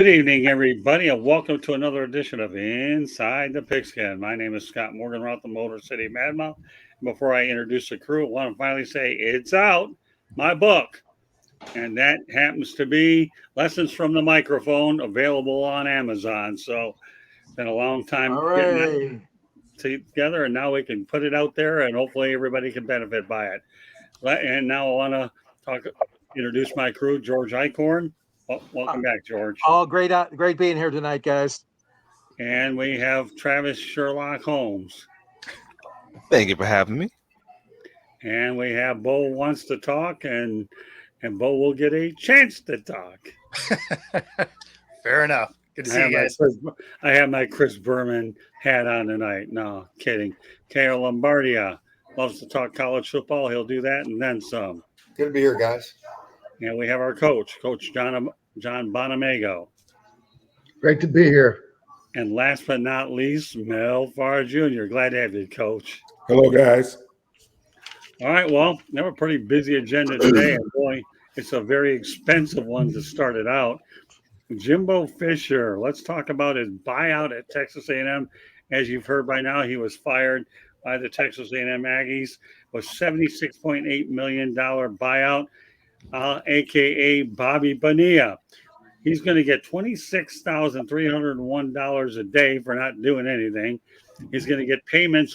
Good evening, everybody, and welcome to another edition of Inside the Pigskin. My name is Scott Morganroth, the Motor City Madmouth. Before I introduce the crew, I want to finally say it's out, my book. And that happens to be Lessons from the Microphone, available on Amazon. So it's been a long time getting that together, and now we can put it out there, and hopefully everybody can benefit by it. And now I want to introduce my crew, George Eichhorn. Welcome back, George. Oh, great being here tonight, guys. And we have Travis Sherlock Holmes. Thank you for having me. And we have Bo wants to talk, and Bo will get a chance to talk. Fair enough. Good to see you guys. I have my Chris Berman hat on tonight. No, kidding. Kale Lombardia loves to talk college football. He'll do that and then some. Good to be here, guys. And we have our coach, Coach John Bonamago. Great to be here. And last but not least, Mel Farr Jr. Glad to have you, Coach. Hello, guys. All right, well, we have a pretty busy agenda today, and boy, it's a very expensive one to start it out. Jimbofisher, let's talk about his buyout at Texas A&M. As you've heard by now, he was fired by the Texas A&M Aggies, was $76.8 million buyout. A.k.a. bobbybonilla. He's going to get $26,301 a day for not doing anything. He's going to get payments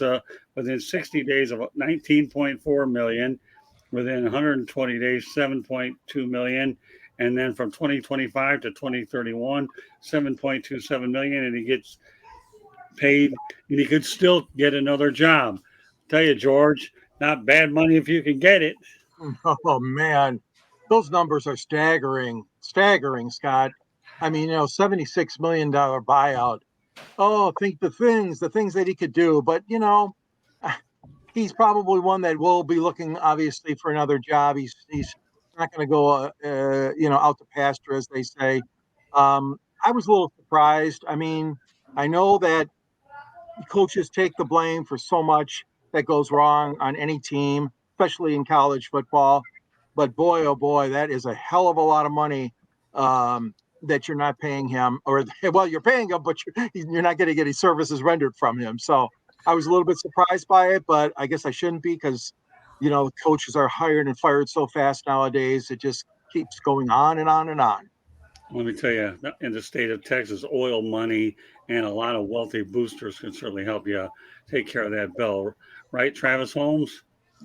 within 60 days of $19.4 million, within 120 days, $7.2 million, and then from 2025 to 2031, $7.27 million, and he gets paid, and he could still get another job. Tell you, George, not bad money if you can get it. Oh, man. Those numbers are staggering, Scott. I mean, $76 million buyout. Oh, think the things that he could do. But, he's probably one that will be looking, obviously, for another job. He's not going to go, out to pasture, as they say. I was a little surprised. I mean, I know that coaches take the blame for so much that goes wrong on any team, especially in college football. But boy, oh boy, that is a hell of a lot of money that you're not paying him. Or, well, you're paying him, but you're not going to get any services rendered from him. So I was a little bit surprised by it, but I guess I shouldn't be because, coaches are hired and fired so fast nowadays. It just keeps going on and on and on. Let me tell you, in the state of Texas, oil money and a lot of wealthy boosters can certainly help you take care of that bill. Right, Travis Holmes?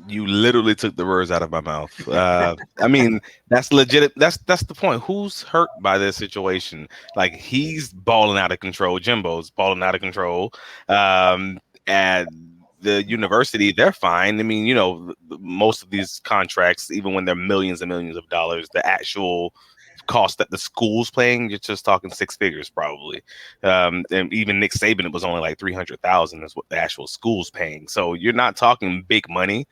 You literally took the words out of my mouth. I mean, that's legit. That's the point. Who's hurt by this situation? Like, he's balling out of control. Jimbo's balling out of control. At the university, they're fine. I mean, most of these contracts, even when they're millions and millions of dollars, the actual cost that the school's paying, you're just talking six figures probably. And even Nick Saban, it was only like $300,000 is what the actual school's paying. So you're not talking big money.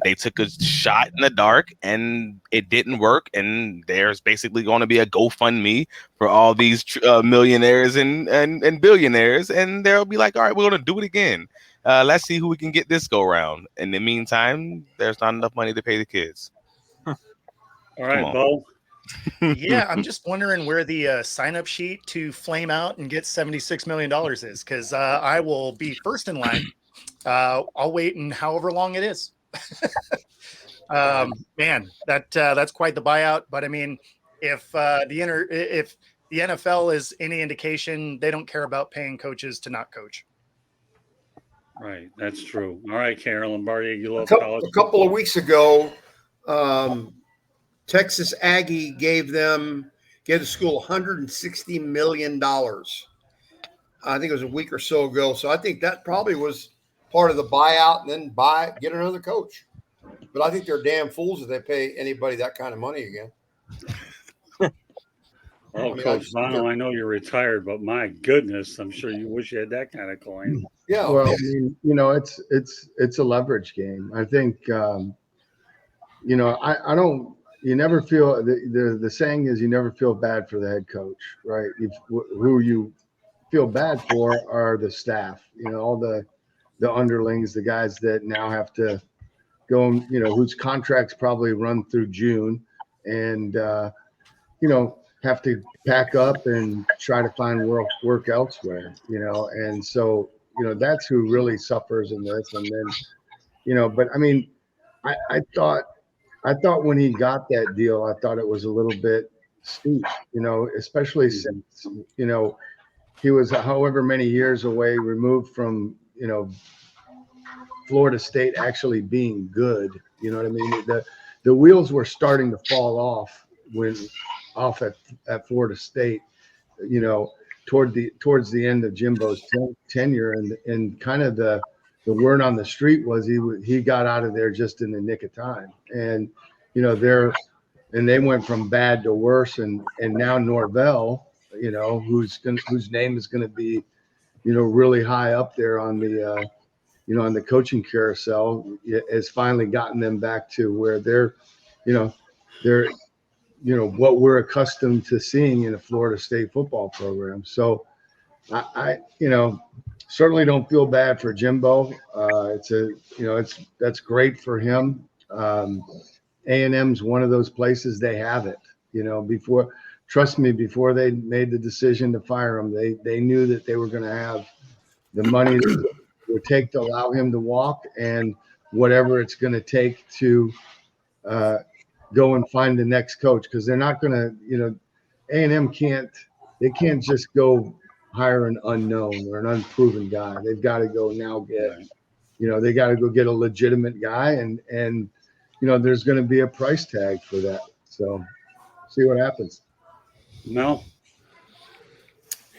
They took a shot in the dark and it didn't work. And there's basically going to be a GoFundMe for all these millionaires and billionaires. And they'll be like, all right, we're going to do it again. Let's see who we can get this go around. In the meantime, there's not enough money to pay the kids. All right, Bo. Yeah, I'm just wondering where the sign-up sheet to flame out and get $76 million is, because I will be first in line. I'll wait in however long it is. Man, that's quite the buyout. But I mean, if the NFL is any indication, they don't care about paying coaches to not coach. Right, that's true. All right, Carol Lombardi, you love college. A couple of weeks ago, Texas Aggie gave the school $160 million. I think it was a week or so ago. So I think that probably was part of the buyout, and then get another coach. But I think they're damn fools if they pay anybody that kind of money again. Oh, Coach Bono, I know you're retired, but my goodness, I'm sure you wish you had that kind of coin. Yeah. Well, I mean, it's a leverage game. I think, I don't. You never feel the saying is you never feel bad for the head coach, right? Who you feel bad for are the staff, all the underlings, the guys that now have to go, whose contracts probably run through June. And, have to pack up and try to find work elsewhere, and so, that's who really suffers in this. And then, but I mean, I thought when he got that deal, I thought it was a little bit steep, especially since, he was however many years away removed from, Florida State actually being good. You know what I mean? The wheels were starting to fall off at Florida State, towards the end of Jimbo's tenure, and kind of the word on the street was he got out of there just in the nick of time. And they went from bad to worse, and now Norvell, whose name is going to be, really high up there on the on the coaching carousel, has finally gotten them back to where they're what we're accustomed to seeing in a Florida State football program. So I certainly don't feel bad for Jimbo. That's great for him. A&M's one of those places they have it. Trust me, before they made the decision to fire him, they knew that they were going to have the money that it would take to allow him to walk, and whatever it's going to take to go and find the next coach, because they're not going to, A&M can't just go hire an unknown or an unproven guy. They've got to go now they got to go get a legitimate guy, and there's going to be a price tag for that. So see what happens. No.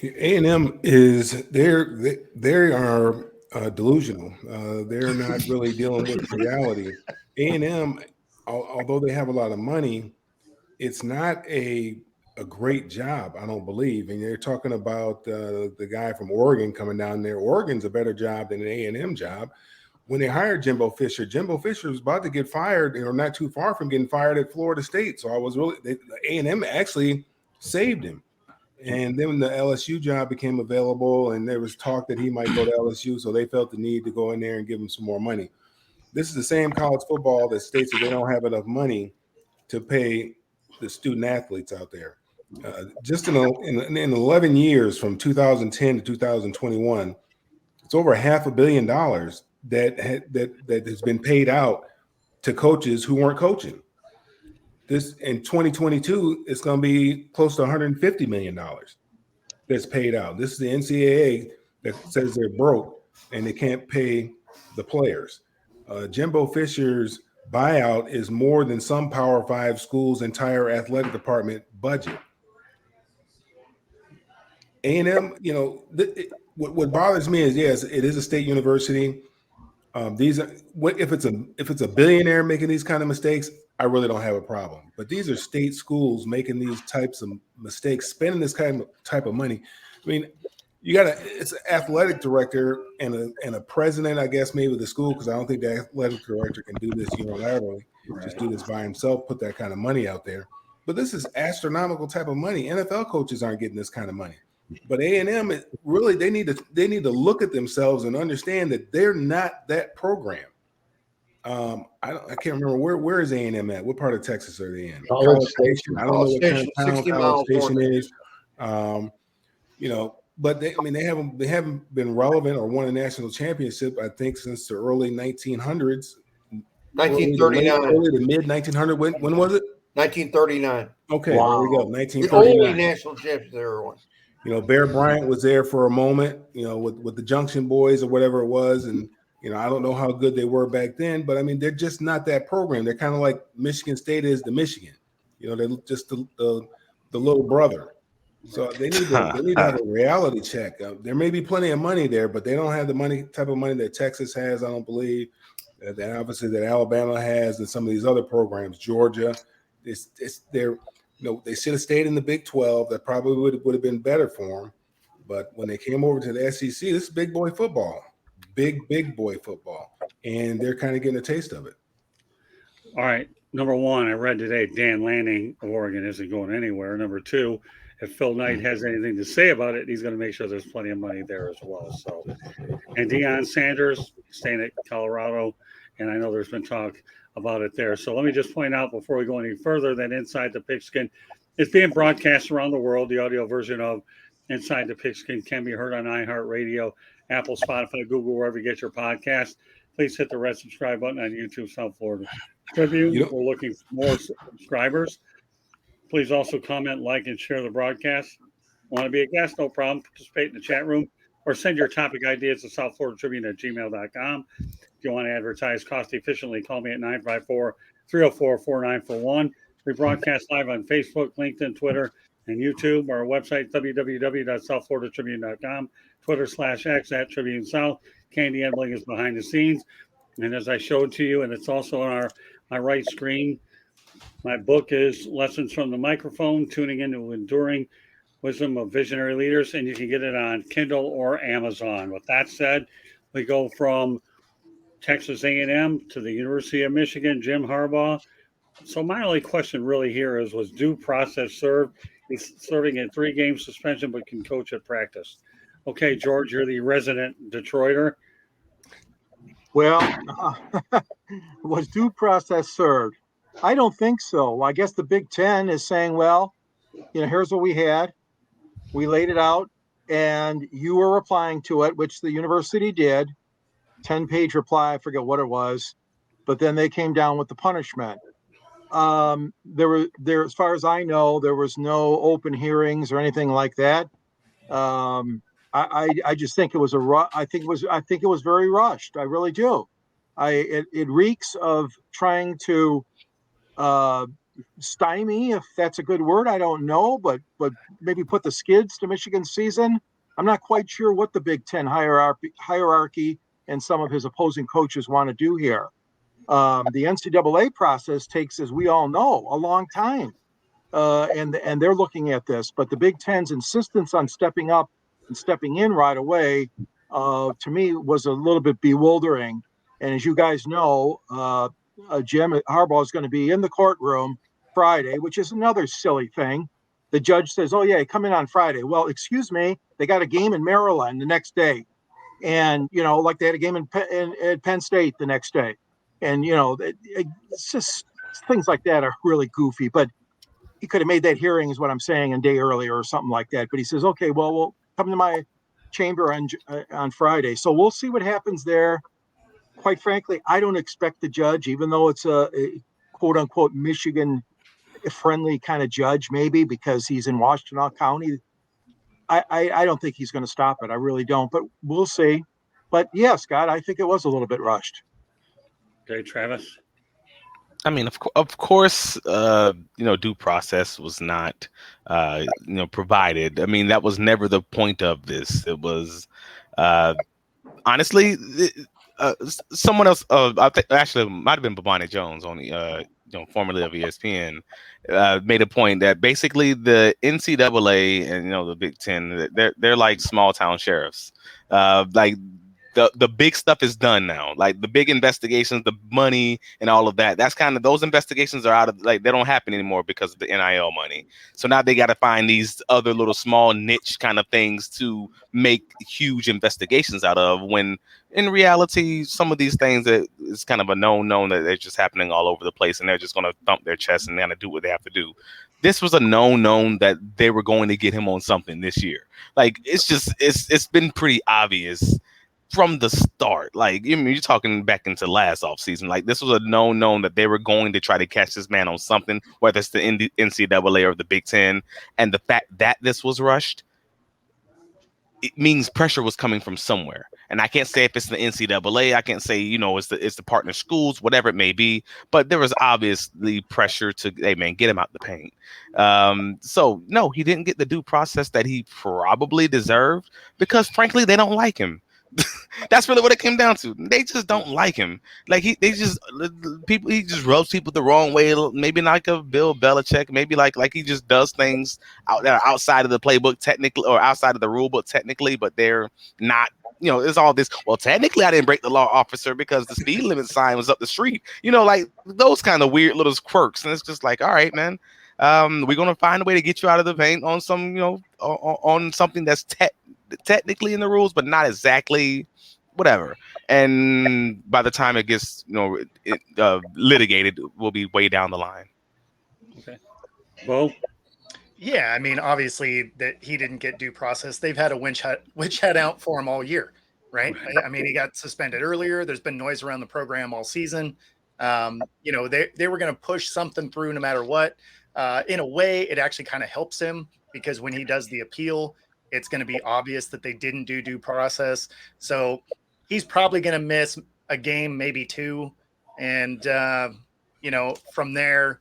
A&M is they are delusional. They're not really dealing with reality. A&M, although they have a lot of money, it's not a great job, I don't believe. And they're talking about the guy from Oregon coming down there. Oregon's a better job than an A&M job. When they hired Jimbo Fisher was about to get fired, not too far from getting fired at Florida State. So A&M actually saved him. And then the LSU job became available, and there was talk that he might go to LSU, so they felt the need to go in there and give him some more money. This is the same college football that states that they don't have enough money to pay the student athletes out there. Just in 11 years, from 2010 to 2021, it's over $500 million that has been paid out to coaches who weren't coaching. This in 2022, it's going to be close to $150 million that's paid out. This is the NCAA that says they're broke and they can't pay the players. Jimbo Fisher's buyout is more than some Power 5 schools' entire athletic department budget. A&M, what bothers me is, yes, it is a state university. If it's a billionaire making these kind of mistakes, I really don't have a problem. But these are state schools making these types of mistakes, spending this type of money. I mean, it's an athletic director and a president, I guess, maybe the school, because I don't think the athletic director can do this unilaterally, just do this by himself, put that kind of money out there. But this is astronomical type of money. NFL coaches aren't getting this kind of money. But A&M, really, they need to look at themselves and understand that they're not that program. I can't remember where is A&M at? What part of Texas are they in? College Station. I don't know what kind of town 60 College miles Station north. is. But they haven't been relevant or won a national championship, I think, since the early 1900s. 1939. Early to mid 1900. When was it? 1939. Okay, Wow. there we go. The 1939. only national championship they ever won. Bear Bryant was there for a moment, with the Junction Boys or whatever it was. And, I don't know how good they were back then, but I mean, they're just not that program. They're kind of like Michigan State is to Michigan. They're just the little brother. So they need to have a reality check. There may be plenty of money there, but they don't have the type of money that Texas has, I don't believe. That obviously that Alabama has, and some of these other programs, Georgia. They should have stayed in the Big 12. That probably would have been better for them. But when they came over to the SEC, this is big boy football, big boy football, and they're kind of getting a taste of it. All right. Number one, I read today, Dan Lanning of Oregon isn't going anywhere. Number two, if philknight has anything to say about it, he's going to make sure there's plenty of money there as well. So, and Deion Sanders staying at Colorado, and I know there's been talk about it there. So let me just point out before we go any further that Inside the Pigskin It's being broadcast around the world. The audio version of Inside the Pigskin can be heard on iHeartRadio, Apple, Spotify, Google, wherever you get your podcast. Please hit the red subscribe button on YouTube, South Florida Tribune. You know- We're looking for more subscribers. Please also comment, like, and share the broadcast. Want to be a guest? No problem. Participate in the chat room or send your topic ideas to southfloridatribune@gmail.com. If you want to advertise cost efficiently, call me at 954-304-4941. We broadcast live on Facebook, LinkedIn, Twitter, and YouTube. Our website, www.southfloridatribune.com, Twitter/X @Tribune South. Candy Edling is behind the scenes. And as I showed to you, and it's also on my right screen, my book is Lessons from the Microphone, Tuning into Enduring Wisdom of Visionary Leaders, and you can get it on Kindle or Amazon. With that said, we go from Texas A&M to the University of Michigan, Jim Harbaugh. So my only question really here is, was due process served? He's serving a 3-game suspension but can coach at practice. Okay, George, you're the resident Detroiter. Well, was due process served? I don't think so. I guess the Big Ten is saying, well, here's what we had. We laid it out, and you were replying to it, which the university did. 10-page reply, I forget what it was, but then they came down with the punishment. There, as far as I know, there was no open hearings or anything like that. I just think it was I think it was very rushed. I really do. It reeks of trying to stymie, if that's a good word. I don't know, but maybe put the skids to Michigan's season. I'm not quite sure what the Big Ten hierarchy and some of his opposing coaches want to do here. The NCAA process takes, as we all know, a long time, and they're looking at this. But the Big Ten's insistence on stepping up and stepping in right away, to me, was a little bit bewildering. And as you guys know, Jim Harbaugh is going to be in the courtroom Friday, which is another silly thing. The judge says, "Oh yeah, come in on Friday." Well, excuse me, they got a game in Maryland the next day, and like they had a game in Penn State the next day, and it's just things like that are really goofy. But he could have made that hearing, is what I'm saying, a day earlier or something like that. But he says, "Okay, well, we'll come to my chamber on Friday." So we'll see what happens there. Quite frankly, I don't expect the judge, even though it's a quote unquote Michigan friendly kind of judge, maybe because he's in Washtenaw County. I don't think he's going to stop it. I really don't, but we'll see. But yeah, Scott, I think it was a little bit rushed. Okay, Travis. I mean, of course, due process was not, provided. I mean, that was never the point of this. It was, honestly, someone else. I think actually it might have been Babani Jones, formerly of ESPN, made a point that basically the NCAA and the Big Ten, they're like small town sheriffs. Like the big stuff is done now. Like the big investigations, the money and all of that. That's kind of, those investigations are out of, like, they don't happen anymore because of the NIL money. So now they got to find these other little small niche kind of things to make huge investigations out of, when in reality, some of these things that it's kind of a known that they're just happening all over the place, and they're just going to thump their chest and kind of do what they have to do. This was a known that they were going to get him on something this year. Like, it's been pretty obvious from the start. Like, you're talking back into last offseason. Like, this was a known that they were going to try to catch this man on something, whether it's the NCAA or the Big Ten. And the fact that this was rushed, it means pressure was coming from somewhere. And I can't say if it's the NCAA, I can't say, it's the partner schools, whatever it may be, but there was obviously pressure to, hey man, get him out the paint. So no, he didn't get the due process that he probably deserved, because frankly, they don't like him. That's really what it came down to. They just don't like him. Like he just rubs people the wrong way. Maybe like a Bill Belichick. Maybe like he just does things outside of the playbook technically, or outside of the rule book technically, but they're not. It's all this. Well, technically, I didn't break the law, officer, because the speed limit sign was up the street. Like those kind of weird little quirks. And it's just like, all right, man. We're gonna find a way to get you out of the paint on some, on something that's technically in the rules, but not exactly, whatever. And by the time it gets, litigated, we'll be way down the line. Okay, Bo. Yeah, I mean, obviously that he didn't get due process. They've had a witch head out for him all year, right? I mean, he got suspended earlier. There's been noise around the program all season. They were going to push something through no matter what. In a way, it actually kind of helps him because when he does the appeal, it's going to be obvious that they didn't do due process. So he's probably going to miss a game, maybe two. And, from there,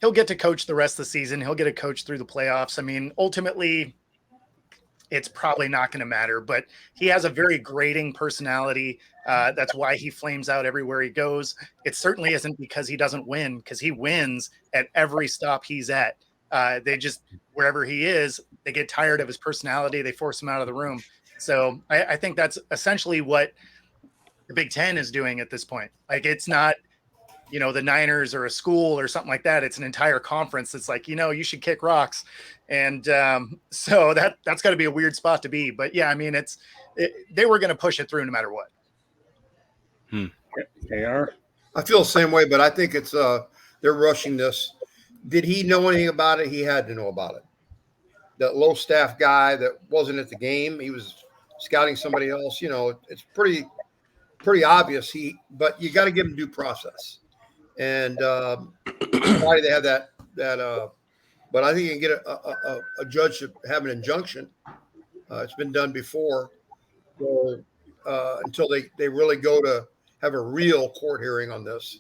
he'll get to coach the rest of the season. He'll get to coach through the playoffs. I mean, ultimately, it's probably not going to matter, but he has a very grating personality. That's why he flames out everywhere he goes. It certainly isn't because he doesn't win, because he wins at every stop he's at. They just, wherever he is, they get tired of his personality. They force him out of the room. So I think that's essentially what the Big Ten is doing at this point. Like, it's not, the Niners or a school or something like that. It's an entire conference that's like, you should kick rocks. And so that's got to be a weird spot to be. But yeah, I mean, they were going to push it through no matter what. They are. I feel the same way, but I think it's they're rushing this. Did he know anything about it? He had to know about it. That low staff guy that wasn't at the game, he was scouting somebody else. It's pretty obvious. But you got to give him due process. And why do they have that? But I think you can get a judge to have an injunction. It's been done before, until they really go to have a real court hearing on this.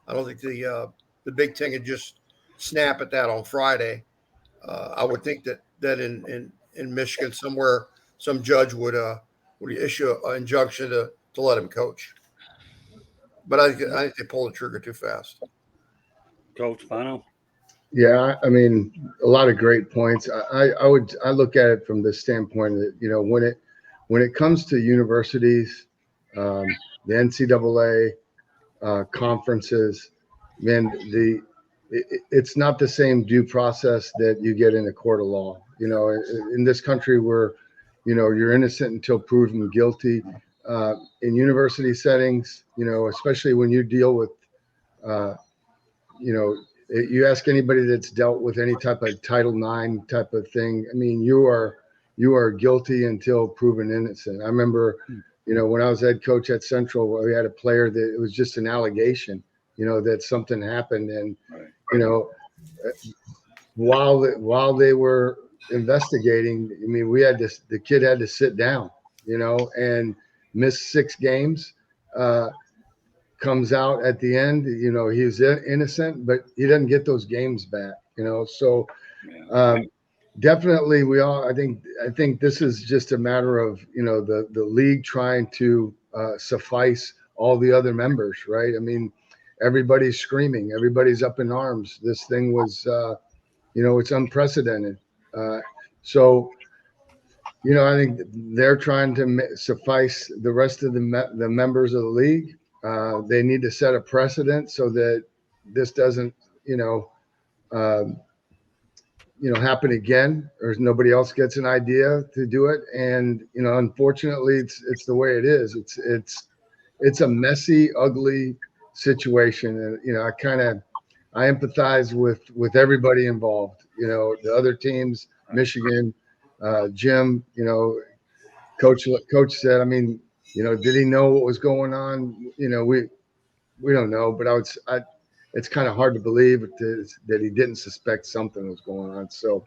I don't think the Big Ten could just snap at that on Friday. I would think that in Michigan somewhere, some judge would issue an injunction to let him coach. But I think they pulled the trigger too fast. Coach Bono. Yeah, I mean, a lot of great points. I look at it from the standpoint that when it comes to universities, the NCAA conferences, man, it's not the same due process that you get in a court of law. In this country where you're innocent until proven guilty. In university settings, especially when you deal with, you ask anybody that's dealt with any type of Title IX type of thing. I mean, you are guilty until proven innocent. I remember, when I was head coach at Central, we had a player that it was just an allegation, that something happened, and while they were investigating, I mean, the kid had to sit down, and missed 6 games, comes out at the end, he's innocent, but he doesn't get those games back, so definitely I think this is just a matter of, the league trying to suffice all the other members, right? I mean, everybody's screaming, everybody's up in arms. This thing was, it's unprecedented. So I think they're trying to suffice the rest of the members of the league. They need to set a precedent so that this doesn't, happen again, or nobody else gets an idea to do it. And unfortunately, it's the way it is. It's a messy, ugly situation, and I empathize with everybody involved. The other teams, Michigan. Jim, coach said, I mean, did he know what was going on? We don't know, but it's kind of hard to believe that he didn't suspect something was going on. So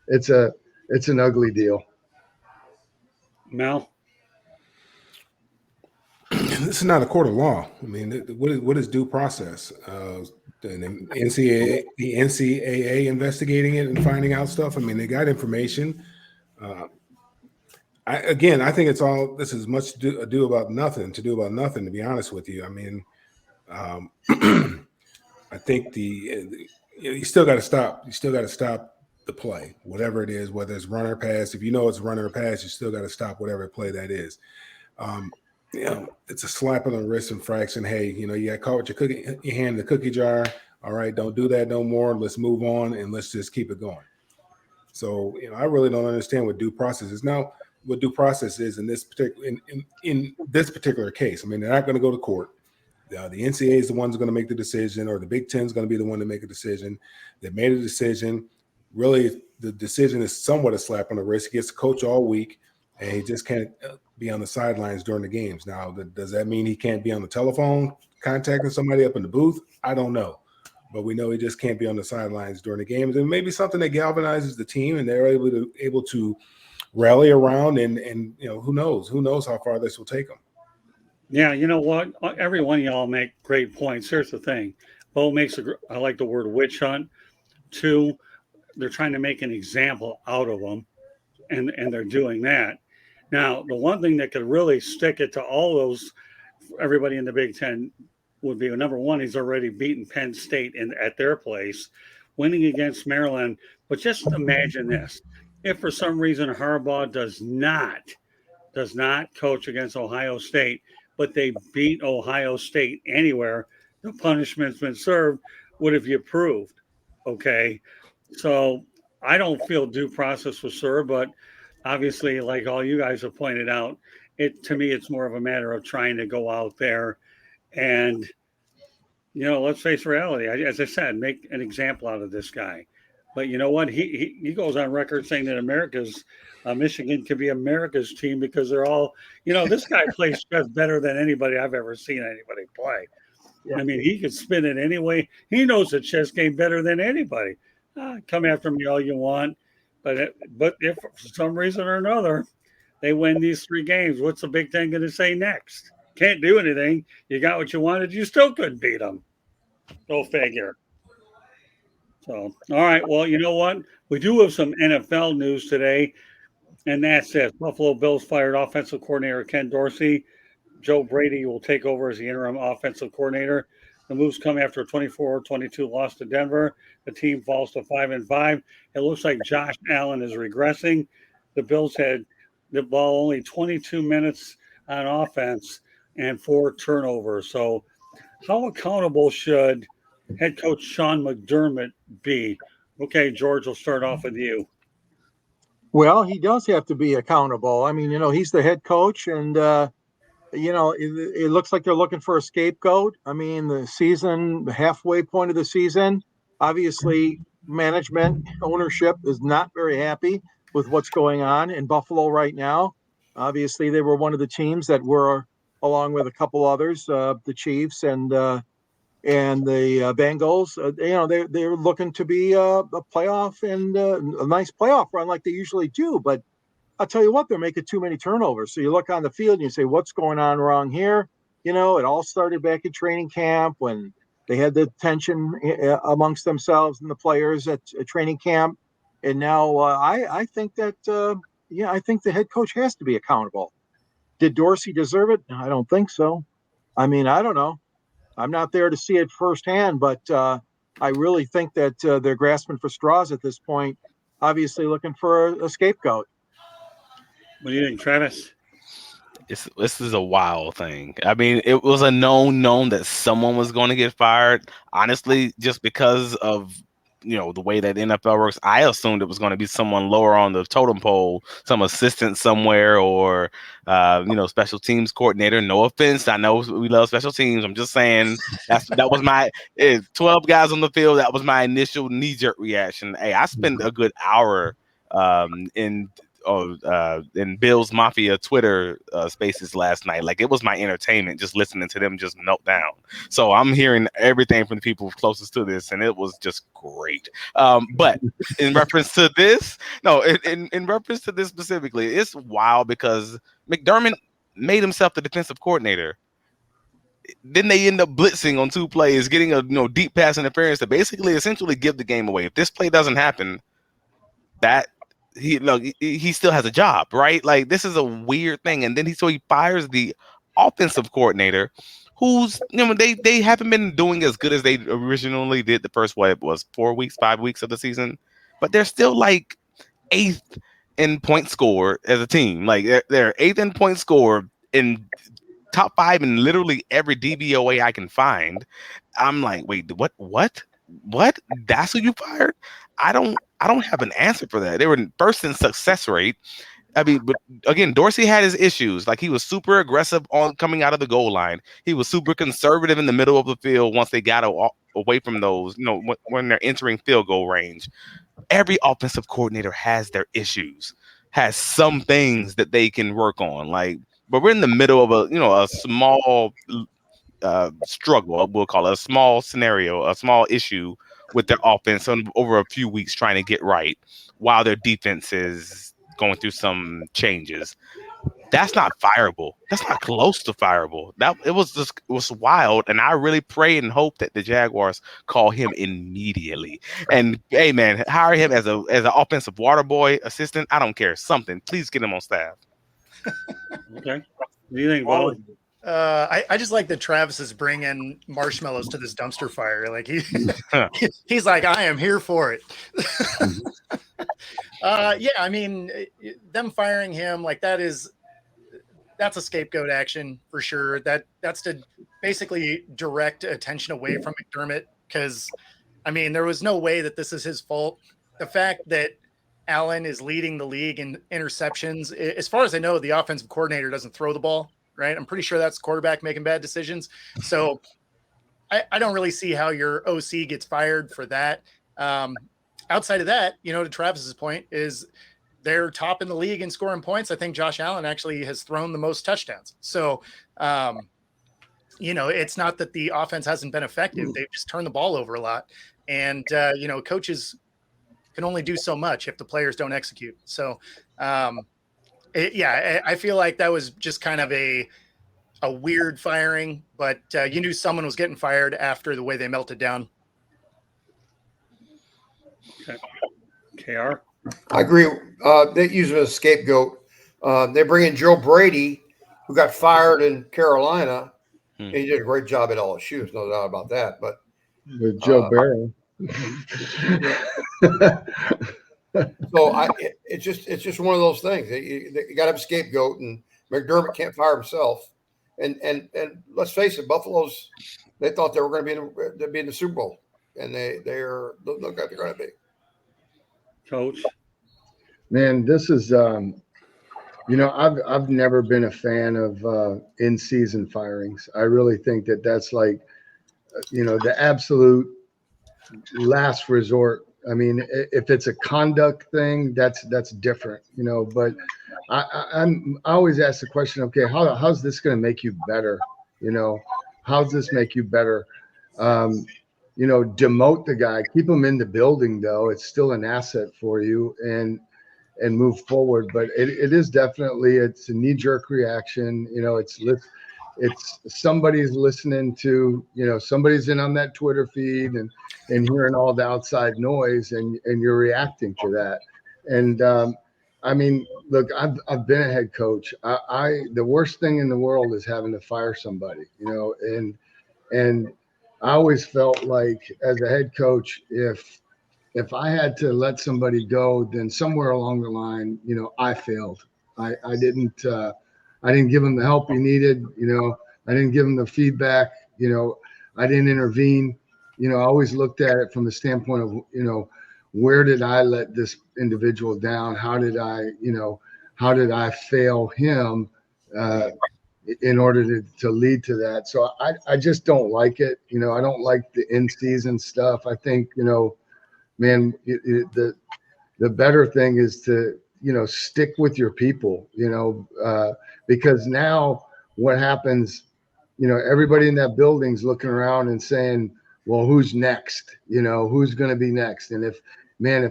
it's an ugly deal. Mel. This is not a court of law. I mean, what is due process? The NCAA investigating it and finding out stuff. I mean, they got information. I think it's all. This is much to do about nothing. To be honest with you, I mean, I think you still got to stop. You still got to stop the play, whatever it is, whether it's run or pass. If you know it's run or pass, you still got to stop whatever play that is. It's a slap on the wrist infraction. Hey, you got caught with your hand in the cookie jar. All right, don't do that no more. Let's move on and let's just keep it going. So, I really don't understand what due process is. Now, what due process is in this particular case. I mean, they're not going to go to court. The NCAA is the one's going to make the decision, or the Big Ten is going to be the one to make a decision. They made a decision. Really, the decision is somewhat a slap on the wrist. He gets to coach all week, and he just can't be on the sidelines during the games. Now, does that mean he can't be on the telephone contacting somebody up in the booth? I don't know. But we know he just can't be on the sidelines during the games. And maybe something that galvanizes the team, and they're able to rally around, and who knows how far this will take them. Yeah, you know what? Every one of y'all make great points. Here's the thing. Bo makes I like the word witch hunt. Two, they're trying to make an example out of them, and they're doing that. Now, the one thing that could really stick it to all those, everybody in the Big Ten, would be, number one, he's already beaten Penn State at their place, winning against Maryland. But just imagine this. If for some reason Harbaugh does not coach against Ohio State, but they beat Ohio State anywhere, the punishment's been served. What have you proved? Okay. So I don't feel due process was served, but obviously, like all you guys have pointed out, to me, it's more of a matter of trying to go out there and, let's face reality. As I said, make an example out of this guy. But you know what? He goes on record saying that Michigan can be America's team because they're all, this guy plays chess better than anybody I've ever seen anybody play. Yeah. I mean, he can spin it anyway. He knows the chess game better than anybody. Come after me all you want. But if for some reason or another they win these 3 games, what's the Big Ten going to say next? Can't do anything. You got what you wanted. You still couldn't beat them. Go figure. So, all right. Well, you know what? We do have some NFL news today, and that's it. Buffalo Bills fired offensive coordinator Ken Dorsey. Joebrady will take over as the interim offensive coordinator. The moves come after a 24-22 loss to Denver. The team falls to 5-5. It looks like Josh Allen is regressing. The Bills had the ball only 22 minutes on offense and 4 turnovers. So how accountable should head coach Sean McDermott be? Okay, George, we'll start off with you. Well, he does have to be accountable. I mean, he's the head coach, and it looks like they're looking for a scapegoat. I mean, the halfway point of the season, obviously management, ownership is not very happy with what's going on in Buffalo right now. Obviously, they were one of the teams that were, along with a couple others, the Chiefs and the Bengals. They're looking to be a playoff and a nice playoff run like they usually do. But I'll tell you what, they're making too many turnovers. So you look on the field and you say, what's going on wrong here? It all started back at training camp when they had the tension amongst themselves and the players at training camp. And now I think that, I think the head coach has to be accountable. Did Dorsey deserve it? I don't think so. I mean, I don't know. I'm not there to see it firsthand, but I really think that they're grasping for straws at this point, obviously looking for a scapegoat. What do you think, Travis? This is a wild thing. I mean, it was a known that someone was going to get fired. Honestly, just because of the way that the NFL works, I assumed it was going to be someone lower on the totem pole, some assistant somewhere, or special teams coordinator. No offense, I know we love special teams. I'm just saying that was my 12 guys on the field. That was my initial knee-jerk reaction. Hey, I spent a good hour in Bill's Mafia Twitter spaces last night. Like, it was my entertainment just listening to them just melt down. So I'm hearing everything from the people closest to this, and it was just great. But in reference to this, in reference to this specifically, it's wild because McDermott made himself the defensive coordinator. Then they end up blitzing on 2 plays, getting a deep pass interference to basically essentially give the game away. If this play doesn't happen, he still has a job, right? Like, this is a weird thing. And then he fires the offensive coordinator, who's they haven't been doing as good as they originally did the first 5 weeks of the season, but they're still like 8th in point score as a team. Like, they're 8th in point score in top 5 in literally every DVOA I can find. I'm like, wait, what? That's who you fired? I don't have an answer for that. They were first in success rate. I mean, but again, Dorsey had his issues. Like, he was super aggressive on coming out of the goal line. He was super conservative in the middle of the field once they got away from those, when they're entering field goal range. Every offensive coordinator has their issues, has some things that they can work on. Like, but we're in the middle of a small struggle, we'll call it a small scenario, a small issue with their offense over a few weeks trying to get right while their defense is going through some changes. That's not fireable. That's not close to fireable. It was wild, and I really pray and hope that the Jaguars call him immediately. And hey, man, hire him as an offensive water boy assistant. I don't care, something. Please get him on staff. Okay. What do you think, Bob? I just like that Travis is bringing marshmallows to this dumpster fire. Like he's like, I am here for it. Yeah, I mean, them firing him, like, that's a scapegoat action for sure. That's to basically direct attention away from McDermott, because, I mean, there was no way that this is his fault. The fact that Allen is leading the league in interceptions, as far as I know, the offensive coordinator doesn't throw the ball, right? I'm pretty sure that's the quarterback making bad decisions. So I don't really see how your OC gets fired for that. Outside of that, to Travis's point, is they're top in the league in scoring points. I think Josh Allen actually has thrown the most touchdowns. So, it's not that the offense hasn't been effective. They've just turned the ball over a lot. And, coaches can only do so much if the players don't execute. So, I feel like that was just kind of a weird firing, but you knew someone was getting fired after the way they melted down. Okay. KR? I agree. They use him as a scapegoat. They bring in Joe Brady, who got fired in Carolina. And he did a great job at LSU. There's no doubt about that. But with Joe Barrow. So it's just one of those things. You got to have a scapegoat, and McDermott can't fire himself. And let's face it, Buffalo's, they thought they were going to be in the Super Bowl, and they look like they're going to be. Coach? Man, this is I've never been a fan of in-season firings. I really think that's like the absolute last resort. I mean, if it's a conduct thing, that's different, but I always ask the question, okay, how's this going to make you better? How's this make you better? Demote the guy, keep him in the building, though. It's still an asset for you, and move forward. But it is definitely, it's a knee-jerk reaction. It's somebody's listening to, somebody's in on that Twitter feed and hearing all the outside noise, and you're reacting to that. And I mean, look, I've been a head coach. The worst thing in the world is having to fire somebody, and I always felt like, as a head coach, if I had to let somebody go, then somewhere along the line, I failed. I didn't give him the help he needed. I didn't give him the feedback. I didn't intervene. I always looked at it from the standpoint of, where did I let this individual down? How did I fail him in order to lead to that? So I just don't like it. I don't like the in-season stuff. I think, man, the better thing is to, stick with your people, because now what happens, everybody in that building's looking around and saying, well, who's next? Who's going to be next? And if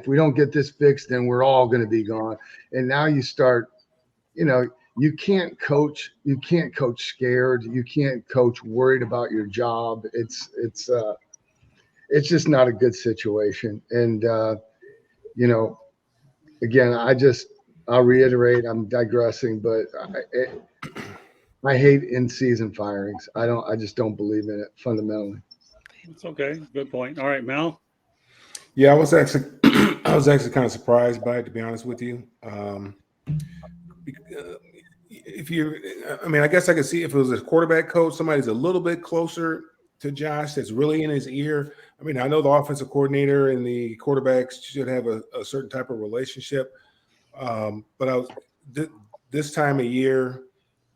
we don't get this fixed, then we're all going to be gone. And now you start, you can't coach scared. You can't coach worried about your job. It's just not a good situation. And, again, I'll reiterate, I'm digressing, but I hate in-season firings. I just don't believe in it fundamentally. It's okay. Good point. All right, Mel? Yeah, I was actually kind of surprised by it, to be honest with you. I guess I could see if it was a quarterback coach, somebody's a little bit closer to Josh that's really in his ear. I mean, I know the offensive coordinator and the quarterbacks should have a certain type of relationship. But this time of year,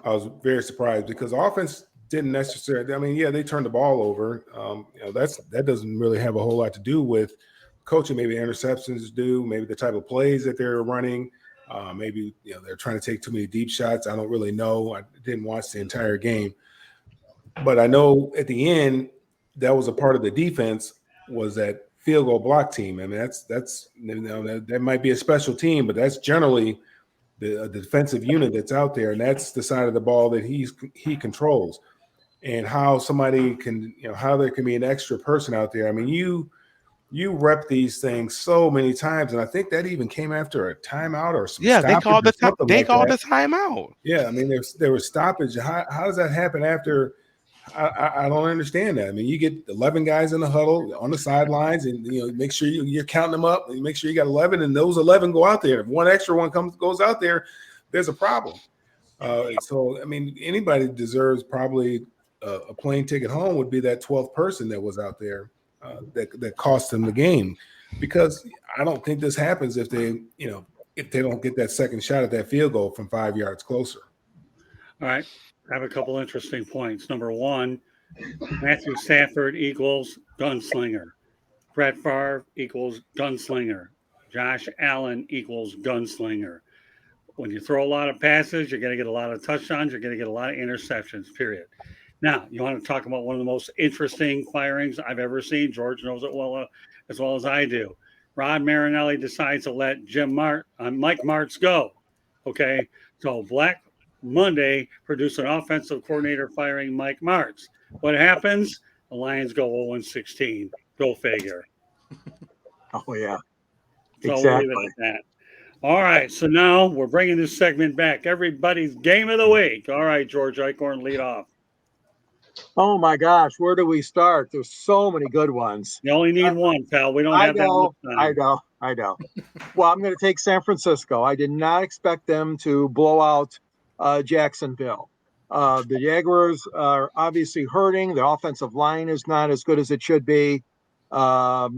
I was very surprised because offense didn't necessarily. I mean, yeah, they turned the ball over. That doesn't really have a whole lot to do with coaching. Maybe interceptions do. Maybe the type of plays that they're running. Maybe they're trying to take too many deep shots. I don't really know. I didn't watch the entire game, but I know at the end that was a part of the defense was that field goal block team. I mean, that might be a special team, but that's generally the defensive unit that's out there, and that's the side of the ball that he controls. And how somebody can, how there can be an extra person out there. I mean, you rep these things so many times, and I think that even came after a timeout or some they called the timeout. Yeah, I mean, there was stoppage. How does that happen after? I don't understand that. I mean, you get 11 guys in the huddle on the sidelines, and make sure you're counting them up, and make sure you got 11, and those 11 go out there. If one extra one goes out there, there's a problem. So I mean, anybody deserves probably a plane ticket home would be that 12th person that was out there that cost them the game, because I don't think this happens if they don't get that second shot at that field goal from 5 yards closer. All right. I have a couple interesting points. Number one, Matthew Stafford equals gunslinger. Brett Favre equals gunslinger. Josh Allen equals gunslinger. When you throw a lot of passes, you're going to get a lot of touchdowns. You're going to get a lot of interceptions, period. Now, you want to talk about one of the most interesting firings I've ever seen. George knows it as well as I do. Rod Marinelli decides to let Mike Martz go. Okay, so Black Monday produced an offensive coordinator firing Mike Martz. What happens? The Lions go 0-16. Go figure. Oh, yeah. So Exactly. we'll leave it at that. All right, so now we're bringing this segment back. Everybody's game of the week. All right, George Eichhorn, lead off. Oh my gosh, where do we start? There's so many good ones. You only need one, pal. We don't have that much time. I know. Well, I'm going to take San Francisco. I did not expect them to blow out Jacksonville. The Jaguars are obviously hurting. The offensive line is not as good as it should be. They're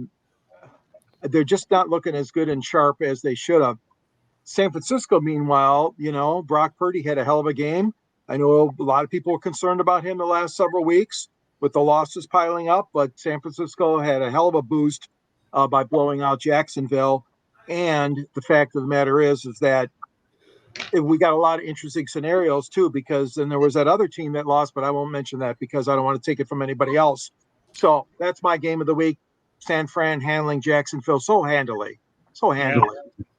just not looking as good and sharp as they should have. San Francisco, meanwhile, Brock Purdy had a hell of a game. I know a lot of people were concerned about him the last several weeks with the losses piling up, but San Francisco had a hell of a boost by blowing out Jacksonville. And the fact of the matter is that we got a lot of interesting scenarios too, because then there was that other team that lost, but I won't mention that because I don't want to take it from anybody else. So that's my game of the week. San Fran handling Jacksonville so handily. Yeah.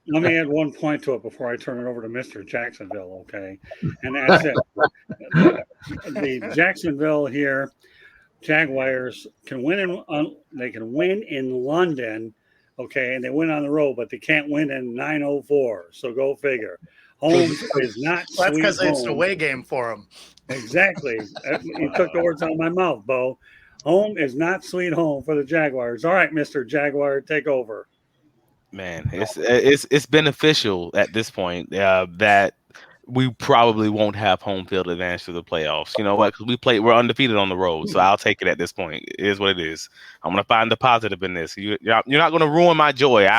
Let me add one point to it before I turn it over to Mr. Jacksonville, okay? And that's it. The Jacksonville here, Jaguars can win in London, okay, and they win on the road, but they can't win in 904. So go figure. Home is not. That's because it's a away game for them. Exactly. You took the words out of my mouth, Bo. Home is not sweet home for the Jaguars. All right, Mr. Jaguar, take over. Man, it's beneficial at this point that we probably won't have home field advantage to the playoffs. You know what? Because we're undefeated on the road, so I'll take it at this point. It is what it is. I'm gonna find the positive in this. You're not gonna ruin my joy.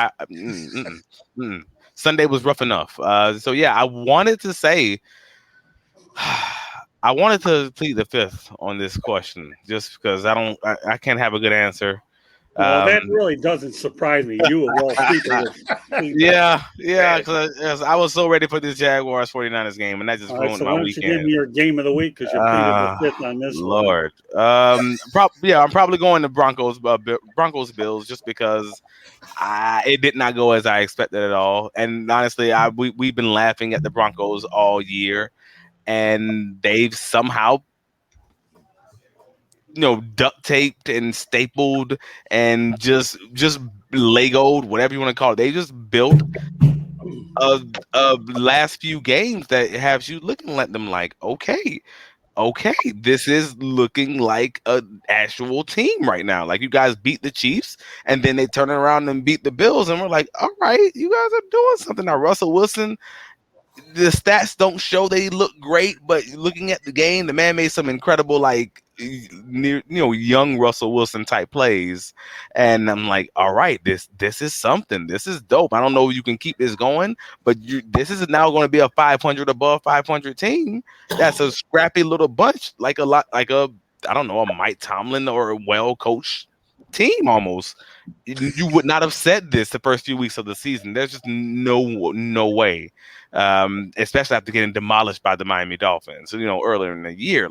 Sunday was rough enough. So yeah, I wanted to say, I wanted to plead the fifth on this question, just because I can't have a good answer. Well, that really doesn't surprise me. You of all people. Yeah, because I was so ready for this Jaguars 49ers game, and that just ruined my weekend. You give me your game of the week because you're pleading the fifth on this Lord. I'm probably going to Broncos Bills just because it did not go as I expected at all. And honestly, we've been laughing at the Broncos all year, and they've somehow duct taped and stapled and just Legoed, whatever you want to call it. They just built a last few games that have you looking at them like, okay, this is looking like an actual team right now. Like, you guys beat the Chiefs, and then they turn around and beat the Bills, and we're like, all right, you guys are doing something now. Russell Wilson, the stats don't show they look great, but looking at the game, the man made some incredible young Russell Wilson type plays, and I'm like, all right, this is something. This is dope. I don't know if you can keep this going, but this is now going to be a 500 above 500 team. That's a scrappy little bunch, like a I don't know, a Mike Tomlin or a well coached team almost. You would not have said this the first few weeks of the season. There's just no way, especially after getting demolished by the Miami Dolphins. Earlier in the year,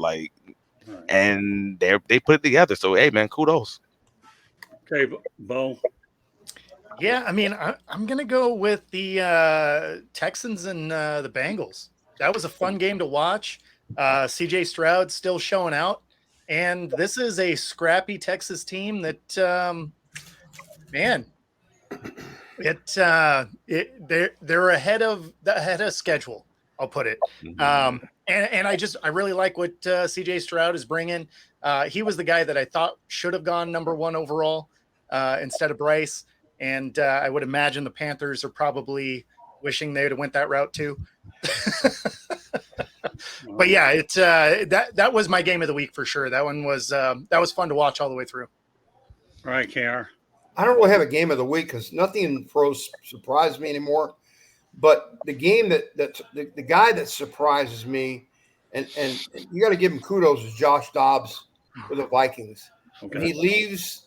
and they put it together. So hey, man, kudos. Okay, Bo. Yeah, I mean, I'm gonna go with the Texans and the Bengals. That was a fun game to watch. CJ Stroud still showing out, and this is a scrappy Texas team that, man, they're ahead of schedule. I'll put it. And I really like what CJ Stroud is bringing. He was the guy that I thought should have gone number 1 overall instead of Bryce. And I would imagine the Panthers are probably wishing they would have went that route too. But yeah, that was my game of the week for sure. That one was fun to watch all the way through. All right, KR. I don't really have a game of the week because nothing in pros surprised me anymore. But the game the guy that surprises me, and you got to give him kudos, is Josh Dobbs for the Vikings. Okay. When he leaves,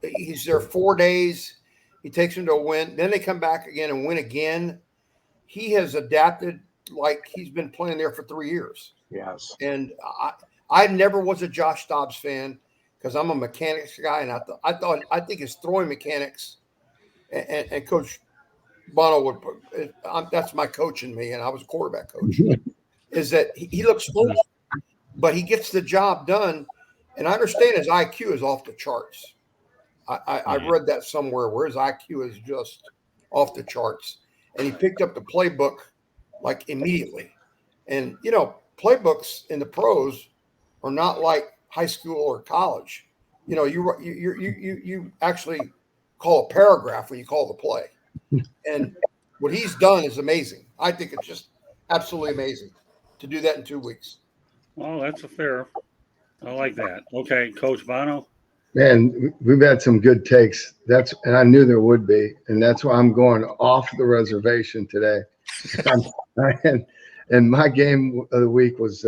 he's there 4 days. He takes them to a win. Then they come back again and win again. He has adapted like he's been playing there for 3 years. Yes. And I never was a Josh Dobbs fan because I'm a mechanics guy, and I think his throwing mechanics and Coach Bono would put, that's my coach in me, and I was a quarterback coach, is that he looks slow, but he gets the job done. And I understand his IQ is off the charts. I read that somewhere where his IQ is just off the charts. And he picked up the playbook like immediately. And, playbooks in the pros are not like high school or college. You actually call a paragraph when you call the play. And what he's done is amazing. I think it's just absolutely amazing to do that in 2 weeks. Well, that's a fair. I like that. Okay, Coach Bono. Man, we've had some good takes. And I knew there would be, and that's why I'm going off the reservation today. And my game of the week was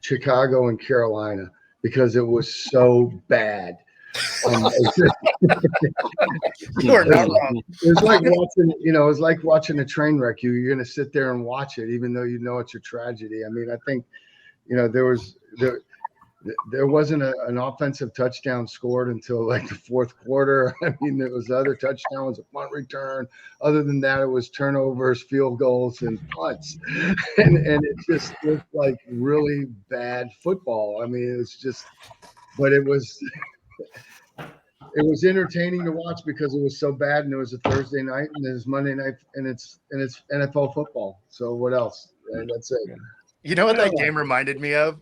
Chicago and Carolina because it was so bad. You're not wrong. It was like watching, it was like watching a train wreck. You're going to sit there and watch it, even though you know it's a tragedy. I mean, I think, there wasn't an offensive touchdown scored until like the fourth quarter. I mean, there was other touchdowns, a punt return. Other than that, it was turnovers, field goals, and punts. And it just looked like really bad football. I mean, it was just, but it was entertaining to watch because it was so bad, and it was a Thursday night, and it was Monday night, and it's NFL football. So what else? And that's it. You know what that game reminded me of?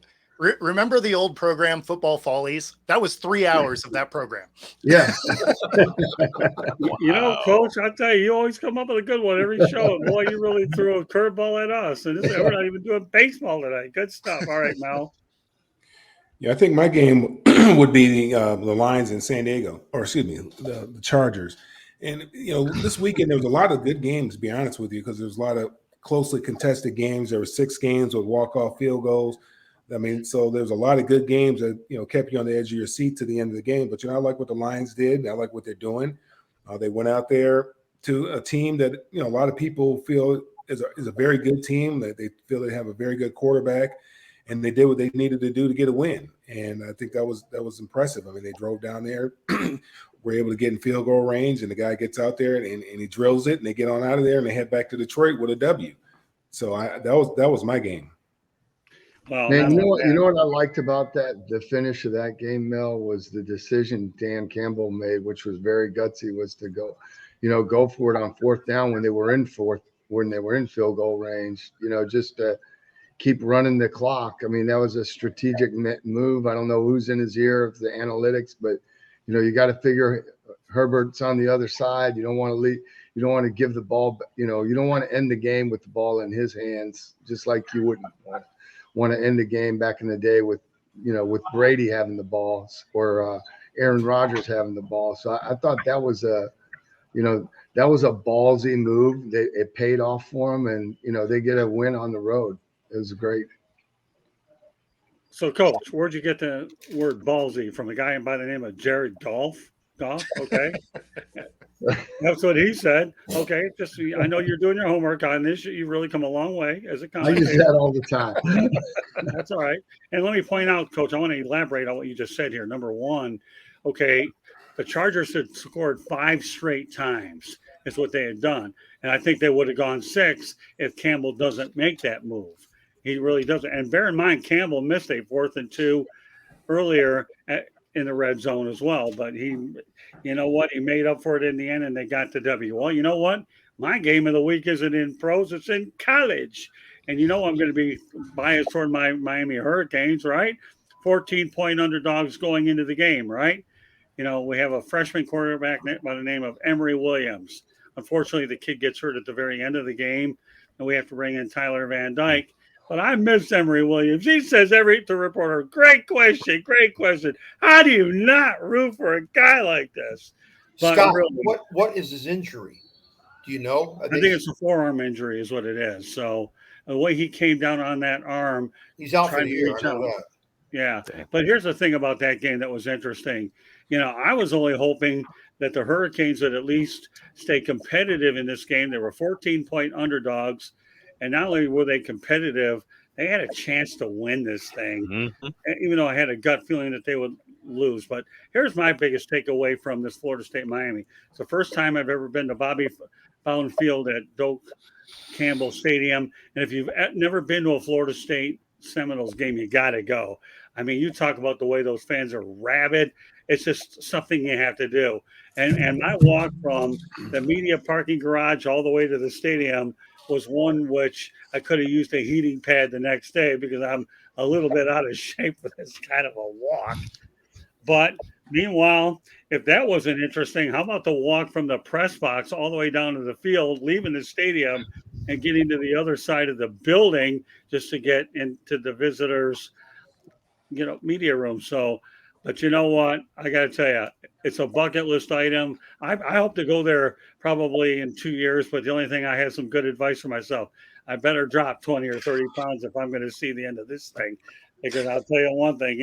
Remember the old program, Football Follies? That was 3 hours of that program. Yeah. Coach, I tell you always come up with a good one every show. Boy, you really threw a curveball at us. And we're not even doing baseball tonight. Good stuff. All right, Mel. Yeah, I think my game would be the Lions in San Diego, or excuse me, the Chargers. And, this weekend there was a lot of good games, to be honest with you, because there was a lot of closely contested games. There were 6 games with walk-off field goals. I mean, so there's a lot of good games that, kept you on the edge of your seat to the end of the game. But, I like what the Lions did. I like what they're doing. They went out there to a team that, a lot of people feel is a very good team, that they feel they have a very good quarterback, and they did what they needed to do to get a win. And I think that was impressive. I mean, they drove down there, were able to get in field goal range, and the guy gets out there and he drills it, and they get on out of there, and they head back to Detroit with a W. So that was my game. Well, man, you know what I liked about the finish of that game, Mel, was the decision Dan Campbell made, which was very gutsy, was to go for it on fourth down when they were in field goal range, just to keep running the clock. I mean, that was a strategic move. I don't know who's in his ear of the analytics, but you got to figure Herbert's on the other side. You don't want to leave. You don't want to give the ball. You don't want to end the game with the ball in his hands, just like you wouldn't want to end the game back in the day with with Brady having the ball or Aaron Rodgers having the ball. So I thought that was a ballsy move. It paid off for them, and they get a win on the road. It was great. So, Coach, where'd you get the word ballsy from? A guy by the name of Jared Goff? Okay. That's what he said. Okay, I know you're doing your homework on this. You've really come a long way as a I commentator. use that all the time. That's all right. And let me point out, Coach, I want to elaborate on what you just said here. Number one, okay, the Chargers had scored 5 straight times is what they had done. And I think they would have gone 6 if Campbell doesn't make that move. He really doesn't. And bear in mind, Campbell missed a 4th and 2 earlier in the red zone as well. But he made up for it in the end, and they got the W. Well, you know what? My game of the week isn't in pros, it's in college. And I'm going to be biased toward my Miami Hurricanes, right? 14-point underdogs going into the game, right? We have a freshman quarterback by the name of Emory Williams. Unfortunately, the kid gets hurt at the very end of the game, and we have to bring in Tyler Van Dyke. But I miss Emory Williams. He says to reporter, great question. How do you not root for a guy like this? But Scott, really, what is his injury? Do you know? I think it's a forearm injury is what it is. So the way he came down on that arm. He's out for the year. I know that. Yeah. But here's the thing about that game that was interesting. I was only hoping that the Hurricanes would at least stay competitive in this game. They were 14-point underdogs. And not only were they competitive, they had a chance to win this thing, even though I had a gut feeling that they would lose. But here's my biggest takeaway from this Florida State Miami. It's the first time I've ever been to Bobby Bowden Field at Doak Campbell Stadium. And if you've never been to a Florida State Seminoles game, you got to go. I mean, you talk about the way those fans are rabid. It's just something you have to do. And my walk from the media parking garage all the way to the stadium was one which I could have used a heating pad the next day because I'm a little bit out of shape for this kind of a walk. But meanwhile, if that wasn't interesting, how about the walk from the press box all the way down to the field, leaving the stadium and getting to the other side of the building just to get into the visitors, media room. So, but you know what? I got to tell you, it's a bucket list item. I hope to go there probably in 2 years, but the only thing I have some good advice for myself. I better drop 20 or 30 pounds if I'm going to see the end of this thing. Because I'll tell you one thing,